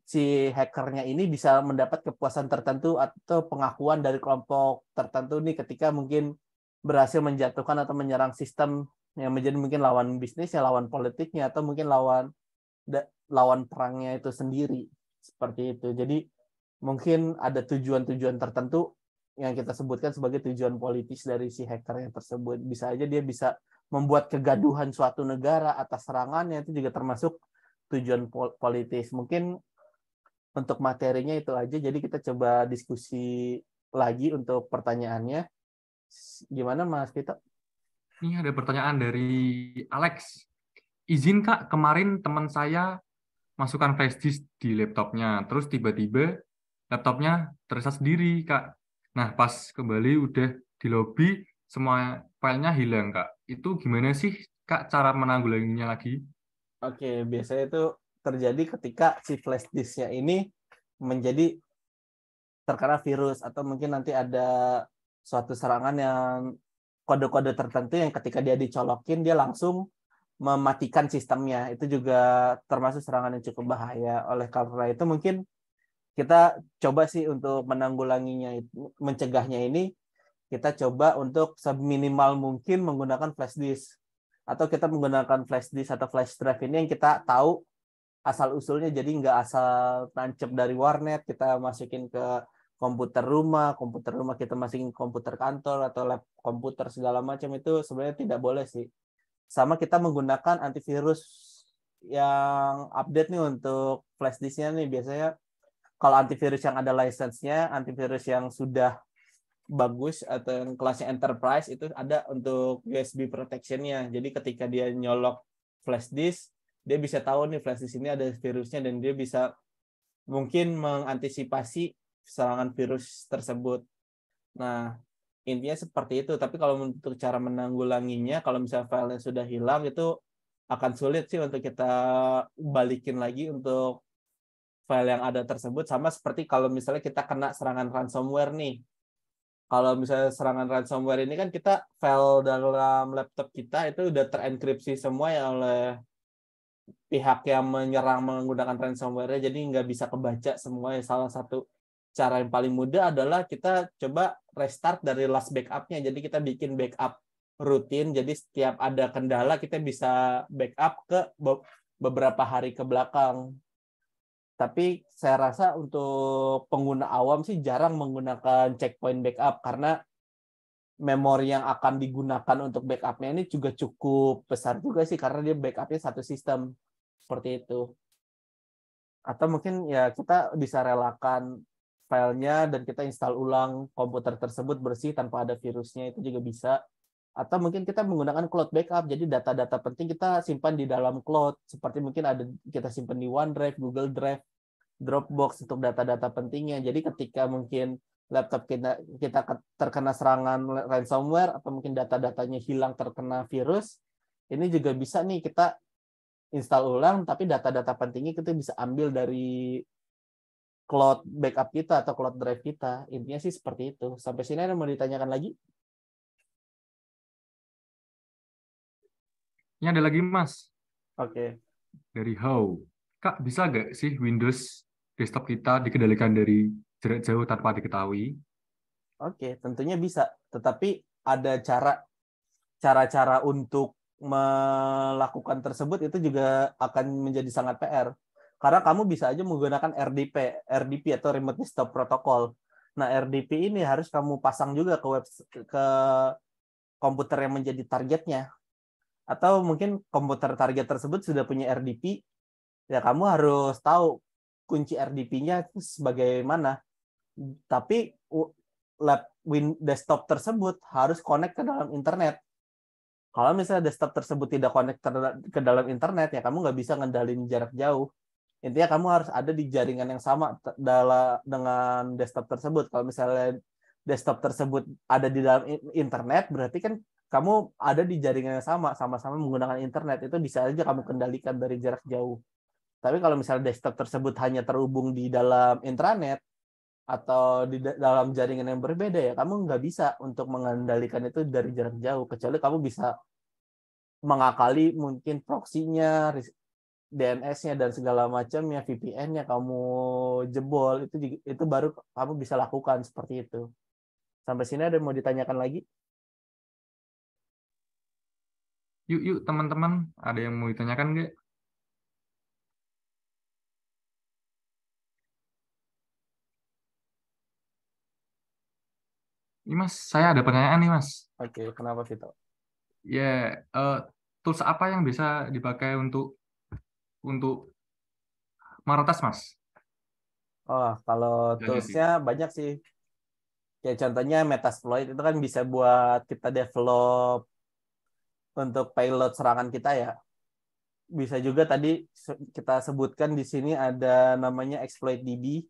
si hackernya ini bisa mendapat kepuasan tertentu atau pengakuan dari kelompok tertentu nih ketika mungkin berhasil menjatuhkan atau menyerang sistem yang menjadi mungkin lawan bisnisnya, lawan politiknya, atau mungkin lawan perangnya itu sendiri. Seperti itu. Jadi mungkin ada tujuan-tujuan tertentu yang kita sebutkan sebagai tujuan politis dari si hackernya tersebut. Bisa aja dia bisa membuat kegaduhan suatu negara atas serangannya, itu juga termasuk tujuan politis. Mungkin untuk materinya itu aja, jadi kita coba diskusi lagi untuk pertanyaannya. Gimana Mas Vito? Ini ada pertanyaan dari Alex. Izin Kak, kemarin teman saya masukkan flash disk di laptopnya, terus tiba-tiba laptopnya terasa sendiri Kak. Nah, pas kembali udah di lobby, semua filenya hilang Kak. Itu gimana sih Kak cara menanggulanginya lagi? Oke, biasanya itu terjadi ketika si flash disk-nya ini menjadi terkena virus atau mungkin nanti ada suatu serangan yang kode-kode tertentu yang ketika dia dicolokin dia langsung mematikan sistemnya. Itu juga termasuk serangan yang cukup bahaya. Oleh karena itu mungkin kita coba sih untuk menanggulanginya, mencegahnya ini kita coba untuk seminimal mungkin menggunakan flash disk. Atau kita menggunakan flash disk atau flash drive ini yang kita tahu asal-usulnya, jadi nggak asal tancap dari warnet, kita masukin ke komputer rumah kita masukin komputer kantor atau lab komputer segala macam, itu sebenarnya tidak boleh sih. Sama kita menggunakan antivirus yang update nih untuk flash disk-nya nih. Biasanya kalau antivirus yang ada license-nya, antivirus yang sudah bagus atau yang kelasnya enterprise itu ada untuk USB protection-nya. Jadi ketika dia nyolok flash disk, dia bisa tahu nih flash disk ini ada virusnya dan dia bisa mungkin mengantisipasi serangan virus tersebut. Nah, intinya seperti itu. Tapi kalau untuk cara menanggulanginya, kalau misalnya filenya sudah hilang, itu akan sulit sih untuk kita balikin lagi untuk file yang ada tersebut. Sama seperti kalau misalnya kita kena serangan ransomware nih. Kalau misalnya serangan ransomware ini kan kita file dalam laptop kita itu udah terenkripsi semua ya oleh pihak yang menyerang menggunakan ransomware, jadi nggak bisa kebaca semua. Salah satu cara yang paling mudah adalah kita coba restart dari last backup-nya. Jadi kita bikin backup rutin, jadi setiap ada kendala kita bisa backup ke beberapa hari ke belakang. Tapi saya rasa untuk pengguna awam sih jarang menggunakan checkpoint backup karena memori yang akan digunakan untuk backup-nya ini juga cukup besar juga sih, karena dia backup-nya satu sistem seperti itu. Atau mungkin ya kita bisa relakan filenya dan kita install ulang komputer tersebut bersih tanpa ada virusnya, itu juga bisa. Atau mungkin kita menggunakan cloud backup, jadi data-data penting kita simpan di dalam cloud, seperti mungkin ada kita simpan di OneDrive, Google Drive, Dropbox untuk data-data pentingnya. Jadi ketika mungkin laptop kita terkena serangan ransomware atau mungkin data-datanya hilang terkena virus, ini juga bisa nih kita install ulang, tapi data-data pentingnya kita bisa ambil dari cloud backup kita atau cloud drive kita. Intinya sih seperti itu. Sampai sini ada mau ditanyakan lagi? Ini ada lagi, Mas. Oke. Dari How. Kak, bisa nggak sih Windows desktop kita dikendalikan dari jarak jauh tanpa diketahui? Oke, tentunya bisa. Tetapi ada cara-cara untuk melakukan tersebut itu juga akan menjadi sangat PR. Karena kamu bisa aja menggunakan RDP atau Remote Desktop Protocol. Nah, RDP ini harus kamu pasang juga ke komputer yang menjadi targetnya. Atau mungkin komputer target tersebut sudah punya RDP, ya kamu harus tahu kunci RDP-nya sebagaimana. Tapi desktop tersebut harus connect ke dalam internet. Kalau misalnya desktop tersebut tidak connect ke dalam internet, ya kamu nggak bisa ngendalin jarak jauh. Intinya kamu harus ada di jaringan yang sama dengan desktop tersebut. Kalau misalnya desktop tersebut ada di dalam internet, berarti kan kamu ada di jaringan yang sama-sama menggunakan internet. Itu bisa aja kamu kendalikan dari jarak jauh. Tapi kalau misalnya desktop tersebut hanya terhubung di dalam intranet atau di dalam jaringan yang berbeda, ya kamu nggak bisa untuk mengendalikan itu dari jarak jauh. Kecuali kamu bisa mengakali mungkin proxy-nya, DNS-nya dan segala macamnya, VPN-nya kamu jebol, itu baru kamu bisa lakukan seperti itu. Sampai sini ada yang mau ditanyakan lagi? Yuk teman-teman, ada yang mau ditanyakan nggak? Ini Mas, saya ada pertanyaan nih Mas. Oke, kenapa Vito? Ya, tools apa yang bisa dipakai untuk meretas Mas? Oh, kalau Banyak sih. tools-nya banyak sih. Kayak contohnya Metasploit itu kan bisa buat kita develop untuk payload serangan kita ya. Bisa juga tadi kita sebutkan di sini ada namanya ExploitDB.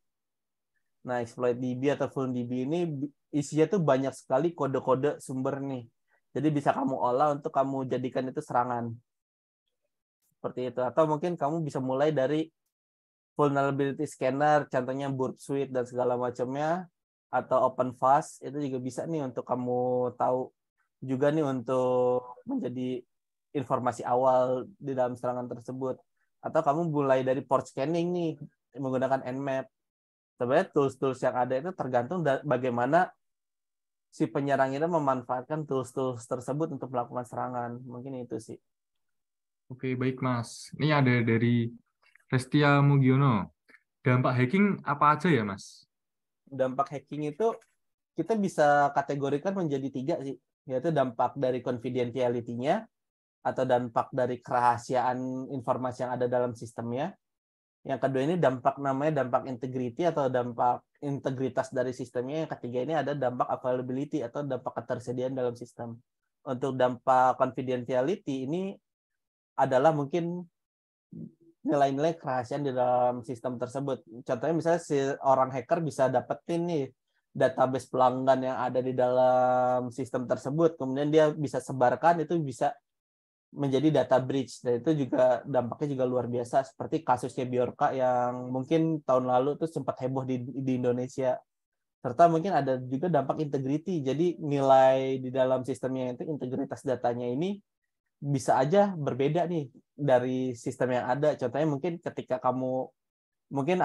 Nah, ExploitDB atau FullDB ini isinya tuh banyak sekali kode-kode sumber nih. Jadi bisa kamu olah untuk kamu jadikan itu serangan. Seperti itu. Atau mungkin kamu bisa mulai dari vulnerability scanner, contohnya Burp Suite dan segala macamnya, atau OpenVAS, itu juga bisa nih untuk kamu tahu juga nih untuk menjadi informasi awal di dalam serangan tersebut. Atau kamu mulai dari port scanning nih, menggunakan Nmap. Sebenarnya tools-tools yang ada itu tergantung bagaimana si penyerang ini memanfaatkan tools-tools tersebut untuk melakukan serangan. Mungkin itu sih. Oke, baik Mas. Ini ada dari Restia Mugiono. Dampak hacking apa aja ya, Mas? Dampak hacking itu kita bisa kategorikan menjadi 3 sih, yaitu dampak dari confidentiality-nya, atau dampak dari kerahasiaan informasi yang ada dalam sistemnya. Yang kedua ini namanya dampak integrity atau dampak integritas dari sistemnya. Yang ketiga ini ada dampak availability atau dampak ketersediaan dalam sistem. Untuk dampak confidentiality ini adalah mungkin nilai-nilai kerahasiaan di dalam sistem tersebut. Contohnya misalnya si orang hacker bisa dapetin nih database pelanggan yang ada di dalam sistem tersebut, kemudian dia bisa sebarkan, itu bisa menjadi data breach, dan itu juga dampaknya juga luar biasa, seperti kasusnya Bjorka yang mungkin tahun lalu tuh sempat heboh di Indonesia. Serta mungkin ada juga dampak integrity, jadi nilai di dalam sistemnya itu integritas datanya ini bisa aja berbeda nih dari sistem yang ada. Contohnya mungkin ketika kamu mungkin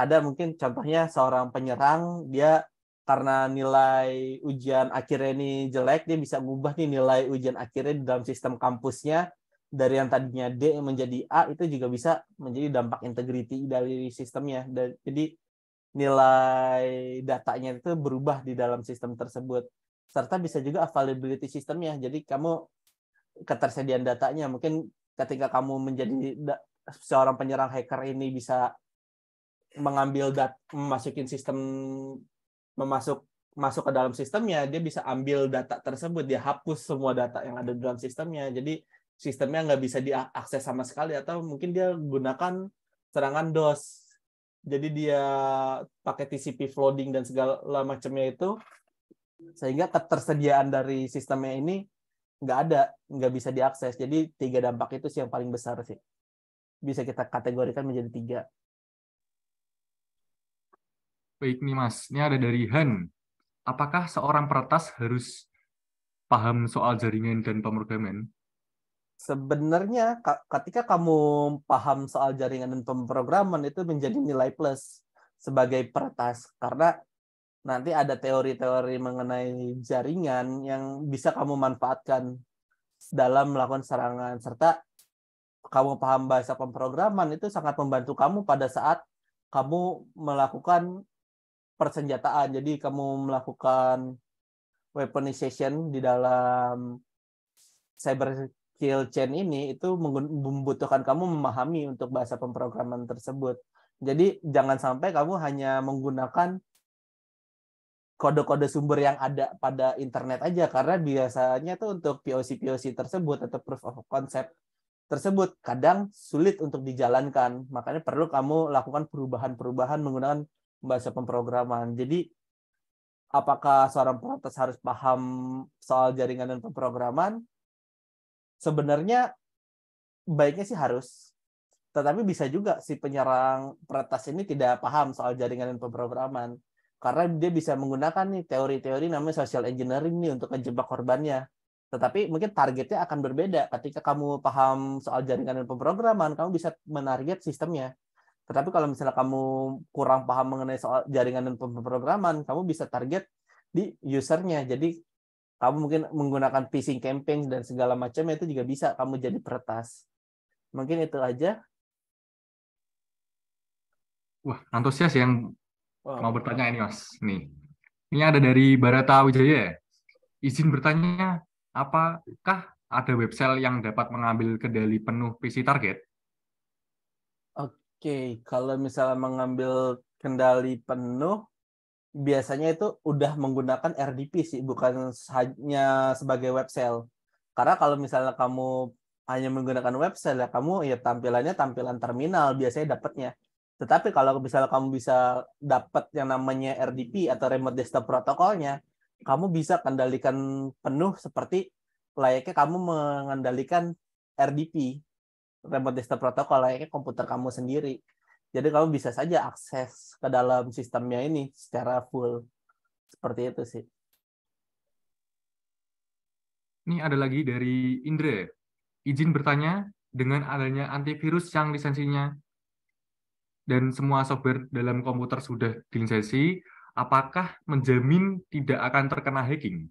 contohnya seorang penyerang, dia karena nilai ujian akhirnya ini jelek, dia bisa mengubah nih nilai ujian akhirnya di dalam sistem kampusnya dari yang tadinya D menjadi A, itu juga bisa menjadi dampak integrity dari sistemnya. Jadi nilai datanya itu berubah di dalam sistem tersebut. Serta bisa juga availability sistemnya. Jadi kamu ketersediaan datanya, mungkin ketika kamu menjadi seorang penyerang hacker ini bisa mengambil memasukin sistem, masuk ke dalam sistemnya, dia bisa ambil data tersebut, dia hapus semua data yang ada di dalam sistemnya, jadi sistemnya nggak bisa diakses sama sekali. Atau mungkin dia gunakan serangan DOS, jadi dia pakai TCP flooding dan segala macamnya itu, sehingga ketersediaan dari sistemnya ini nggak bisa diakses. Jadi 3 dampak itu sih yang paling besar sih. Bisa kita kategorikan menjadi 3. Baik nih Mas, ini ada dari Han. Apakah seorang peretas harus paham soal jaringan dan pemrograman? Sebenarnya ketika kamu paham soal jaringan dan pemrograman, itu menjadi nilai plus sebagai peretas, karena nanti ada teori-teori mengenai jaringan yang bisa kamu manfaatkan dalam melakukan serangan. Serta kamu paham bahasa pemrograman itu sangat membantu kamu pada saat kamu melakukan persenjataan. Jadi kamu melakukan weaponization di dalam cyber kill chain ini, itu membutuhkan kamu memahami untuk bahasa pemrograman tersebut. Jadi jangan sampai kamu hanya menggunakan kode-kode sumber yang ada pada internet aja, karena biasanya tuh untuk POC tersebut atau proof of concept tersebut kadang sulit untuk dijalankan. Makanya perlu kamu lakukan perubahan-perubahan menggunakan bahasa pemrograman. Jadi apakah seorang peretas harus paham soal jaringan dan pemrograman? Sebenarnya baiknya sih harus. Tetapi bisa juga si penyerang peretas ini tidak paham soal jaringan dan pemrograman, karena dia bisa menggunakan nih teori-teori namanya social engineering nih untuk menjebak korbannya. Tetapi mungkin targetnya akan berbeda. Ketika kamu paham soal jaringan dan pemrograman, kamu bisa menarget sistemnya. Tetapi kalau misalnya kamu kurang paham mengenai soal jaringan dan pemrograman, kamu bisa target di usernya. Jadi kamu mungkin menggunakan phishing campaign dan segala macam, itu juga bisa kamu jadi peretas. Mungkin itu aja. Wah, antusias yang mau Wow. bertanya ini Mas. Nih, ini ada dari Barata Wijaya. Izin bertanya, apakah ada website yang dapat mengambil kendali penuh PC target? Oke, kalau misalnya mengambil kendali penuh, biasanya itu udah menggunakan RDP sih, bukan hanya sebagai web shell. Karena kalau misalnya kamu hanya menggunakan web shell, ya kamu ya tampilannya tampilan terminal biasanya dapatnya. Tetapi kalau misalnya kamu bisa dapat yang namanya RDP atau Remote Desktop Protocol-nya, kamu bisa kendalikan penuh seperti layaknya kamu mengendalikan RDP, Remote Desktop Protocol, layaknya komputer kamu sendiri. Jadi kamu bisa saja akses ke dalam sistemnya ini secara full. Seperti itu sih. Ini ada lagi dari Indra. Izin bertanya, dengan adanya antivirus yang lisensinya dan semua software dalam komputer sudah dilisensi, apakah menjamin tidak akan terkena hacking?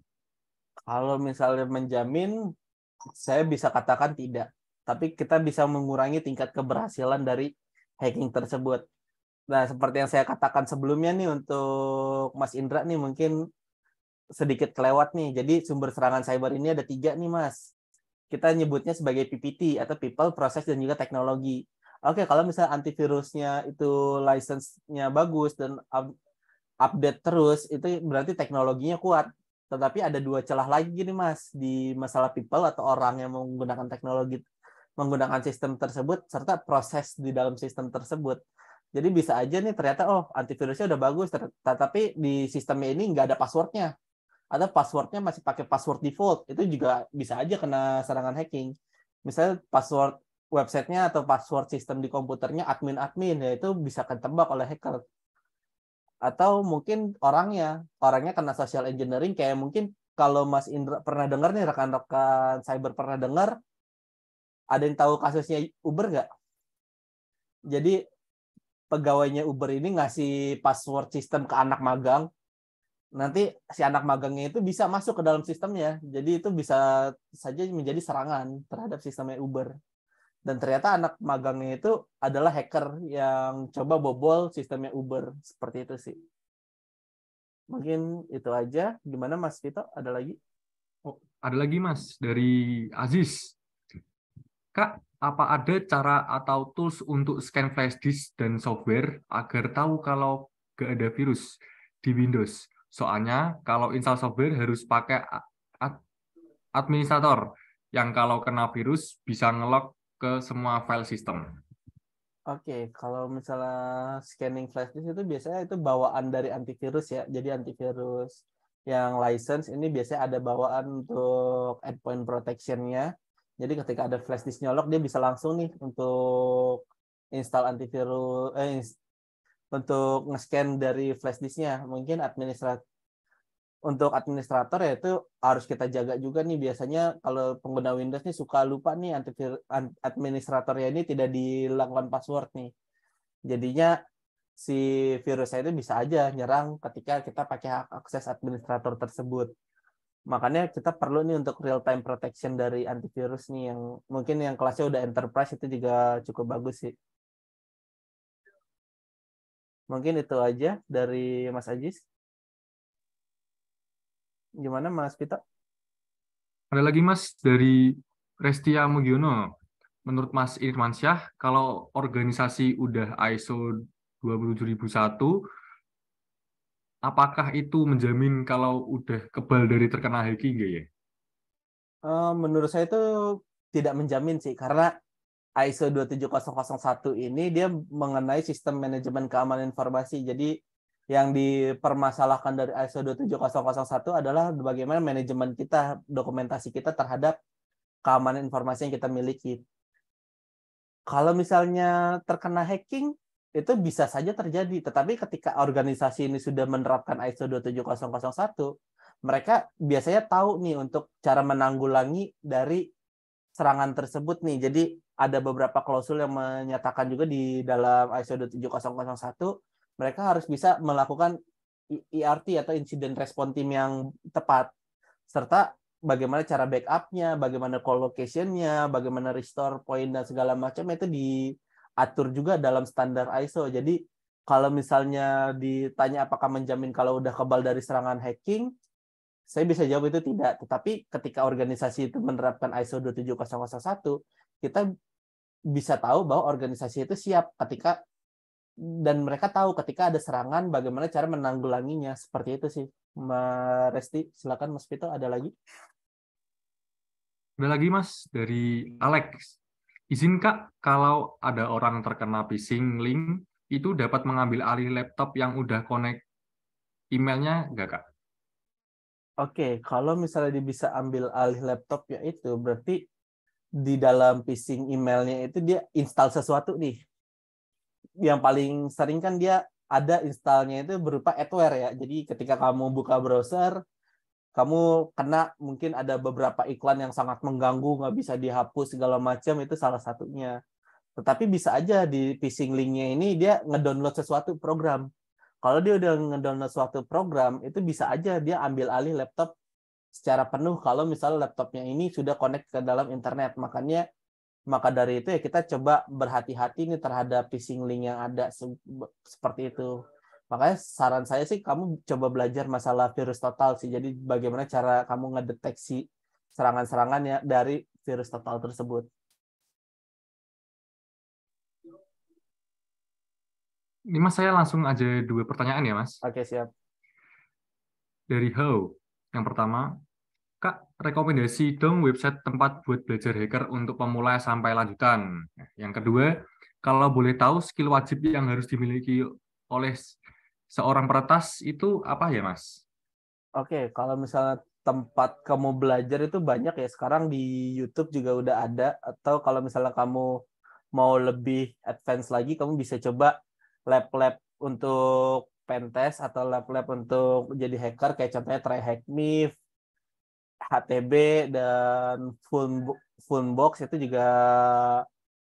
Kalau misalnya menjamin, saya bisa katakan tidak. Tapi kita bisa mengurangi tingkat keberhasilan dari hacking tersebut. Nah, seperti yang saya katakan sebelumnya nih untuk Mas Indra nih mungkin sedikit kelewat nih. Jadi sumber serangan cyber ini ada 3 nih, Mas. Kita nyebutnya sebagai PPT atau People, Process, dan juga Teknologi. Oke, kalau misalnya antivirusnya itu license-nya bagus dan update terus, itu berarti teknologinya kuat. Tetapi ada 2 celah lagi nih, Mas, di masalah people atau orang yang menggunakan teknologi, menggunakan sistem tersebut, serta proses di dalam sistem tersebut. Jadi bisa aja nih ternyata, oh antivirusnya udah bagus, tetapi di sistemnya ini nggak ada passwordnya. Atau passwordnya masih pakai password default, itu juga bisa aja kena serangan hacking. Misalnya password websitenya atau password sistem di komputernya admin-admin, ya itu bisa ketebak oleh hacker. Atau mungkin orangnya kena social engineering, kayak mungkin kalau Mas Indra pernah dengar nih, rekan-rekan cyber pernah dengar, ada yang tahu kasusnya Uber nggak? Jadi pegawainya Uber ini ngasih password sistem ke anak magang, nanti si anak magangnya itu bisa masuk ke dalam sistemnya. Jadi itu bisa saja menjadi serangan terhadap sistemnya Uber. Dan ternyata anak magangnya itu adalah hacker yang coba bobol sistemnya Uber. Seperti itu sih. Mungkin itu aja. Gimana Mas Vito? Ada lagi? Oh, ada lagi Mas dari Aziz. Kak, apa ada cara atau tools untuk scan flash disk dan software agar tahu kalau nggak ada virus di Windows? Soalnya kalau install software harus pakai administrator yang kalau kena virus bisa ngelok ke semua file system. Oke, kalau misalnya scanning flash disk itu biasanya itu bawaan dari antivirus ya. Jadi antivirus yang license ini biasanya ada bawaan untuk endpoint protection-nya. Jadi ketika ada flash disk nyolok, dia bisa langsung nih untuk install antivirus, untuk nge-scan dari flash disk-nya. Mungkin untuk administrator ya itu harus kita jaga juga nih. Biasanya kalau pengguna Windows nih suka lupa nih administratornya ini tidak dilakukan password nih. Jadinya si virusnya itu bisa aja nyerang ketika kita pakai hak akses administrator tersebut. Makanya kita perlu nih untuk real time protection dari antivirus nih yang mungkin yang kelasnya udah enterprise itu juga cukup bagus sih. Mungkin itu aja dari Mas Ajis. Gimana Mas Pita? Ada lagi Mas dari Restia Mugiono. Menurut Mas Irmansyah, kalau organisasi udah ISO 27001, apakah itu menjamin kalau udah kebal dari terkena hacking nggak ya? Menurut saya itu tidak menjamin sih, karena ISO 27001 ini dia mengenai sistem manajemen keamanan informasi. Jadi yang dipermasalahkan dari ISO 27001 adalah bagaimana manajemen kita, dokumentasi kita terhadap keamanan informasi yang kita miliki. Kalau misalnya terkena hacking, itu bisa saja terjadi. Tetapi ketika organisasi ini sudah menerapkan ISO 27001, mereka biasanya tahu nih untuk cara menanggulangi dari serangan tersebut nih. Jadi ada beberapa klausul yang menyatakan juga di dalam ISO 27001, mereka harus bisa melakukan IRT atau Incident Response Team yang tepat. Serta bagaimana cara backup-nya, bagaimana collocation-nya, bagaimana restore point dan segala macam itu diatur juga dalam standar ISO. Jadi kalau misalnya ditanya apakah menjamin kalau udah kebal dari serangan hacking, saya bisa jawab itu tidak. Tetapi ketika organisasi itu menerapkan ISO 27001, kita bisa tahu bahwa organisasi itu siap ketika dan mereka tahu ketika ada serangan bagaimana cara menanggulanginya. Seperti itu sih. Mas Resti, silakan Mas Vito, ada lagi? Ada lagi Mas dari Alex. Izin Kak, kalau ada orang terkena phishing link, itu dapat mengambil alih laptop yang udah connect emailnya nggak Kak? Oke, kalau misalnya dia bisa ambil alih laptop ya itu berarti di dalam phishing emailnya itu dia install sesuatu nih. Yang paling sering kan dia ada installnya itu berupa adware ya. Jadi ketika kamu buka browser, kamu kena mungkin ada beberapa iklan yang sangat mengganggu, nggak bisa dihapus segala macam, itu salah satunya. Tetapi bisa aja di phishing link-nya ini dia ngedownload sesuatu program. Kalau dia udah ngedownload suatu program, itu bisa aja dia ambil alih laptop secara penuh kalau misalnya laptopnya ini sudah connect ke dalam internet. Maka dari itu ya kita coba berhati-hati nih terhadap phishing link yang ada seperti itu. Makanya saran saya sih kamu coba belajar masalah virus total sih. Jadi bagaimana cara kamu ngedeteksi serangan-serangan ya dari virus total tersebut. Ini Mas, saya langsung aja 2 pertanyaan ya Mas. Oke, siap. Dari How. Yang pertama, Kak, rekomendasi dong website tempat buat belajar hacker untuk pemula sampai lanjutan. Yang kedua, kalau boleh tahu skill wajib yang harus dimiliki oleh seorang peretas itu apa ya, Mas? Oke, kalau misalnya tempat kamu belajar itu banyak ya. Sekarang di YouTube juga udah ada. Atau kalau misalnya kamu mau lebih advance lagi, kamu bisa coba lab-lab untuk pentest atau lab-lab untuk jadi hacker. Kayak contohnya TryHackMe, HTB, dan Funbox itu juga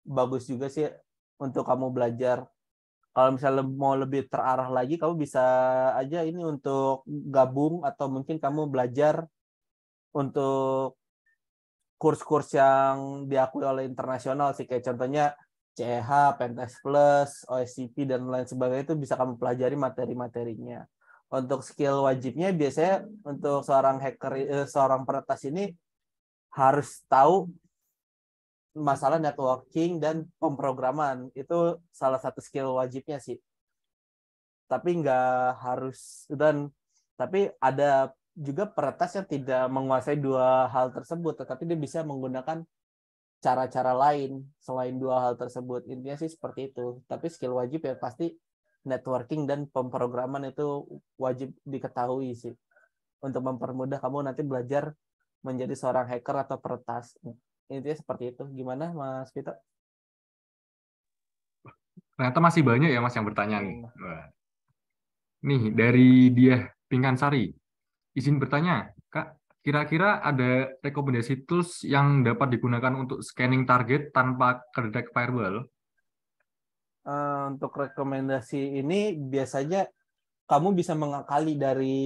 bagus juga sih untuk kamu belajar. Kalau misalnya mau lebih terarah lagi, kamu bisa aja ini untuk gabung atau mungkin kamu belajar untuk kurs-kurs yang diakui oleh internasional sih. Kayak contohnya CEH, Pentest Plus, OSCP, dan lain sebagainya itu bisa kamu pelajari materi-materinya. Untuk skill wajibnya biasanya untuk seorang hacker, seorang peretas ini harus tahu masalah networking dan pemrograman. Itu salah satu skill wajibnya sih. Tapi nggak harus, tapi ada juga peretas yang tidak menguasai 2 hal tersebut, tetapi dia bisa menggunakan cara-cara lain selain 2 hal tersebut. Intinya sih seperti itu. Tapi skill wajib ya pasti networking dan pemrograman itu wajib diketahui sih. Untuk mempermudah kamu nanti belajar menjadi seorang hacker atau peretas. Intinya seperti itu. Gimana Mas Vito? Ternyata masih banyak ya Mas yang bertanya nih. Wah. Nih, dari dia Pinkansari. Izin bertanya, Kak, kira-kira ada rekomendasi tools yang dapat digunakan untuk scanning target tanpa kedetek firewall? Untuk rekomendasi ini biasanya kamu bisa mengakali dari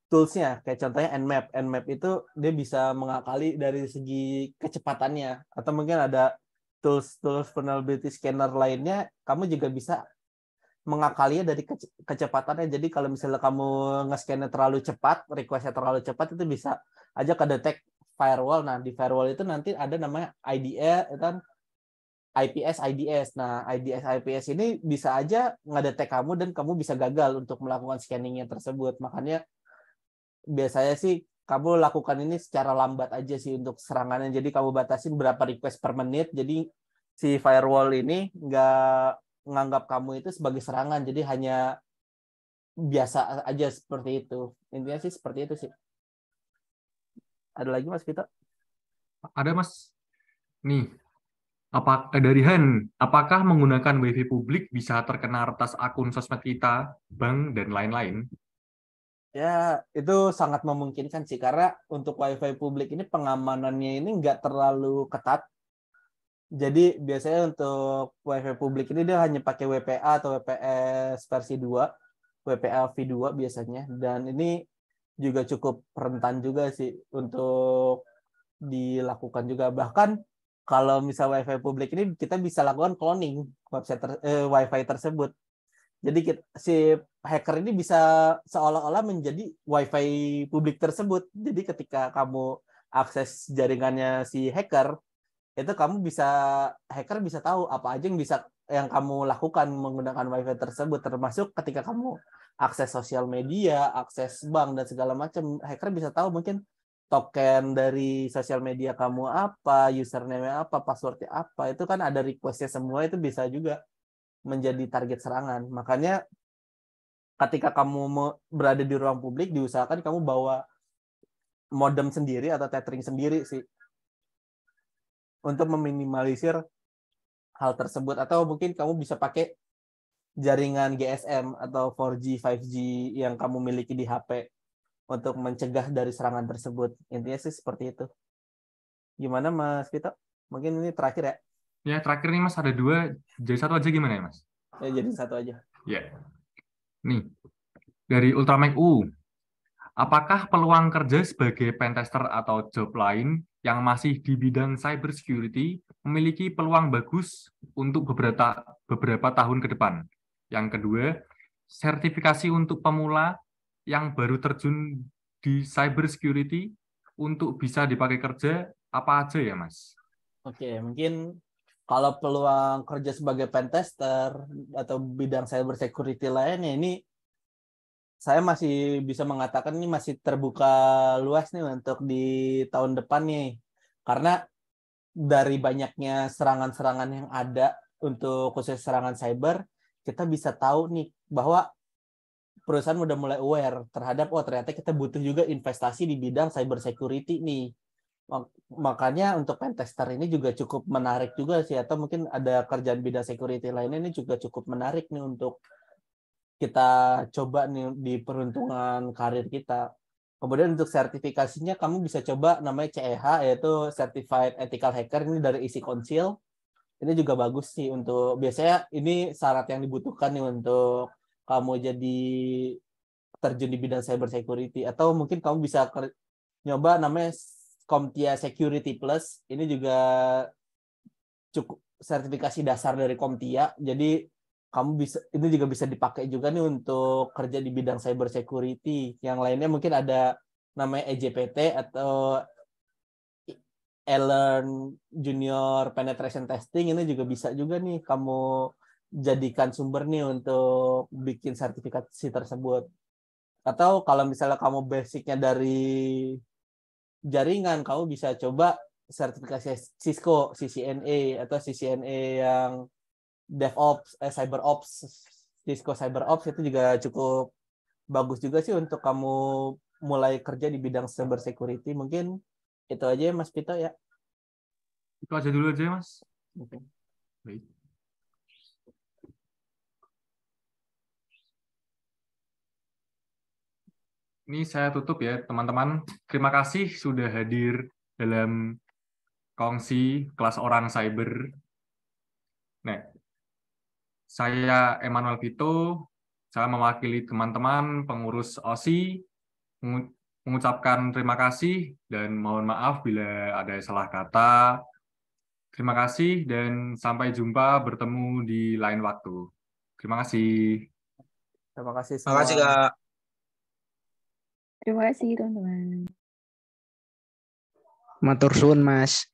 tools-nya. Kayak contohnya Nmap. Nmap itu dia bisa mengakali dari segi kecepatannya. Atau mungkin ada tools vulnerability scanner lainnya, kamu juga bisa mengakalinya dari kecepatannya. Jadi kalau misalnya kamu nge-scan-nya terlalu cepat, request-nya terlalu cepat, itu bisa aja kedetek firewall. Nah, di firewall itu nanti ada namanya IDS, kan IPS, IDS. Nah, IDS, IPS ini bisa aja ngedetek kamu dan kamu bisa gagal untuk melakukan scanning-nya tersebut. Makanya biasanya sih kamu lakukan ini secara lambat aja sih untuk serangannya. Jadi kamu batasin berapa request per menit. Jadi si firewall ini nggak menganggap kamu itu sebagai serangan. Jadi hanya biasa aja seperti itu. Intinya sih seperti itu sih. Ada lagi Mas Vito? Ada Mas. Nih, dari Han, apakah menggunakan WiFi publik bisa terkena retas akun sosmed kita, bank, dan lain-lain? Ya, itu sangat memungkinkan sih. Karena untuk WiFi publik ini pengamanannya ini nggak terlalu ketat. Jadi biasanya untuk WiFi publik ini dia hanya pakai WPA atau WPS versi 2, WPA v2 biasanya. Dan ini juga cukup rentan juga sih untuk dilakukan juga. Bahkan kalau misal WiFi publik ini kita bisa lakukan cloning WiFi tersebut. Jadi si hacker ini bisa seolah-olah menjadi WiFi publik tersebut. Jadi ketika kamu akses jaringannya si hacker, itu hacker bisa tahu apa aja yang kamu lakukan menggunakan WiFi tersebut, termasuk ketika kamu akses sosial media, akses bank dan segala macam. Hacker bisa tahu mungkin token dari sosial media kamu apa, username apa, passwordnya apa. Itu kan ada requestnya semua, itu bisa juga menjadi target serangan. Makanya ketika kamu berada di ruang publik, diusahakan kamu bawa modem sendiri atau tethering sendiri sih untuk meminimalisir hal tersebut. Atau mungkin kamu bisa pakai jaringan GSM atau 4G, 5G yang kamu miliki di HP untuk mencegah dari serangan tersebut. Intinya sih seperti itu. Gimana Mas Vito? Mungkin ini terakhir ya? Ya, terakhir nih Mas, ada 2. Jadi 1 aja gimana ya Mas? Ya, jadi 1 aja. Ya. Nih, dari Ultramax U. Apakah peluang kerja sebagai pentester atau job lain yang masih di bidang cybersecurity memiliki peluang bagus untuk beberapa tahun ke depan? Yang kedua, sertifikasi untuk pemula yang baru terjun di cybersecurity untuk bisa dipakai kerja apa aja ya, Mas? Oke, mungkin kalau peluang kerja sebagai pentester atau bidang cybersecurity lainnya ini saya masih bisa mengatakan ini masih terbuka luas nih untuk di tahun depan nih. Karena dari banyaknya serangan-serangan yang ada untuk khusus serangan cyber, kita bisa tahu nih bahwa perusahaan udah mulai aware terhadap ternyata kita butuh juga investasi di bidang cyber security nih. Makanya untuk pentester ini juga cukup menarik juga sih, atau mungkin ada kerjaan bidang security lainnya ini juga cukup menarik nih untuk kita coba nih di peruntungan karir kita. Kemudian untuk sertifikasinya kamu bisa coba namanya CEH, yaitu Certified Ethical Hacker, ini dari Easy Council. Ini juga bagus sih untuk, biasanya ini syarat yang dibutuhkan nih untuk kamu jadi terjun di bidang cyber security. Atau mungkin kamu bisa nyoba namanya CompTIA Security Plus. Ini juga cukup sertifikasi dasar dari CompTIA. Jadi kamu bisa, ini juga bisa dipakai juga nih untuk kerja di bidang cyber security. Yang lainnya mungkin ada namanya EJPT atau Learn Junior Penetration Testing. Ini juga bisa juga nih kamu jadikan sumber nih untuk bikin sertifikasi tersebut. Atau kalau misalnya kamu basicnya dari jaringan, kamu bisa coba sertifikasi Cisco, CCNA, atau CCNA yang DevOps, CyberOps, Cisco CyberOps, itu juga cukup bagus juga sih untuk kamu mulai kerja di bidang cyber security. Mungkin itu aja ya Mas Pito ya. Itu aja dulu aja, Mas. Oke. Baik. Ini saya tutup ya, teman-teman. Terima kasih sudah hadir dalam kongsi kelas orang cyber. Nah, saya Emmanuel Vito, saya mewakili teman-teman pengurus OSI, mengucapkan terima kasih dan mohon maaf bila ada salah kata. Terima kasih dan sampai jumpa bertemu di lain waktu. Terima kasih. Terima kasih Terima kasih, semua. Kak. Terima kasih teman-teman. Matur suwun, Mas.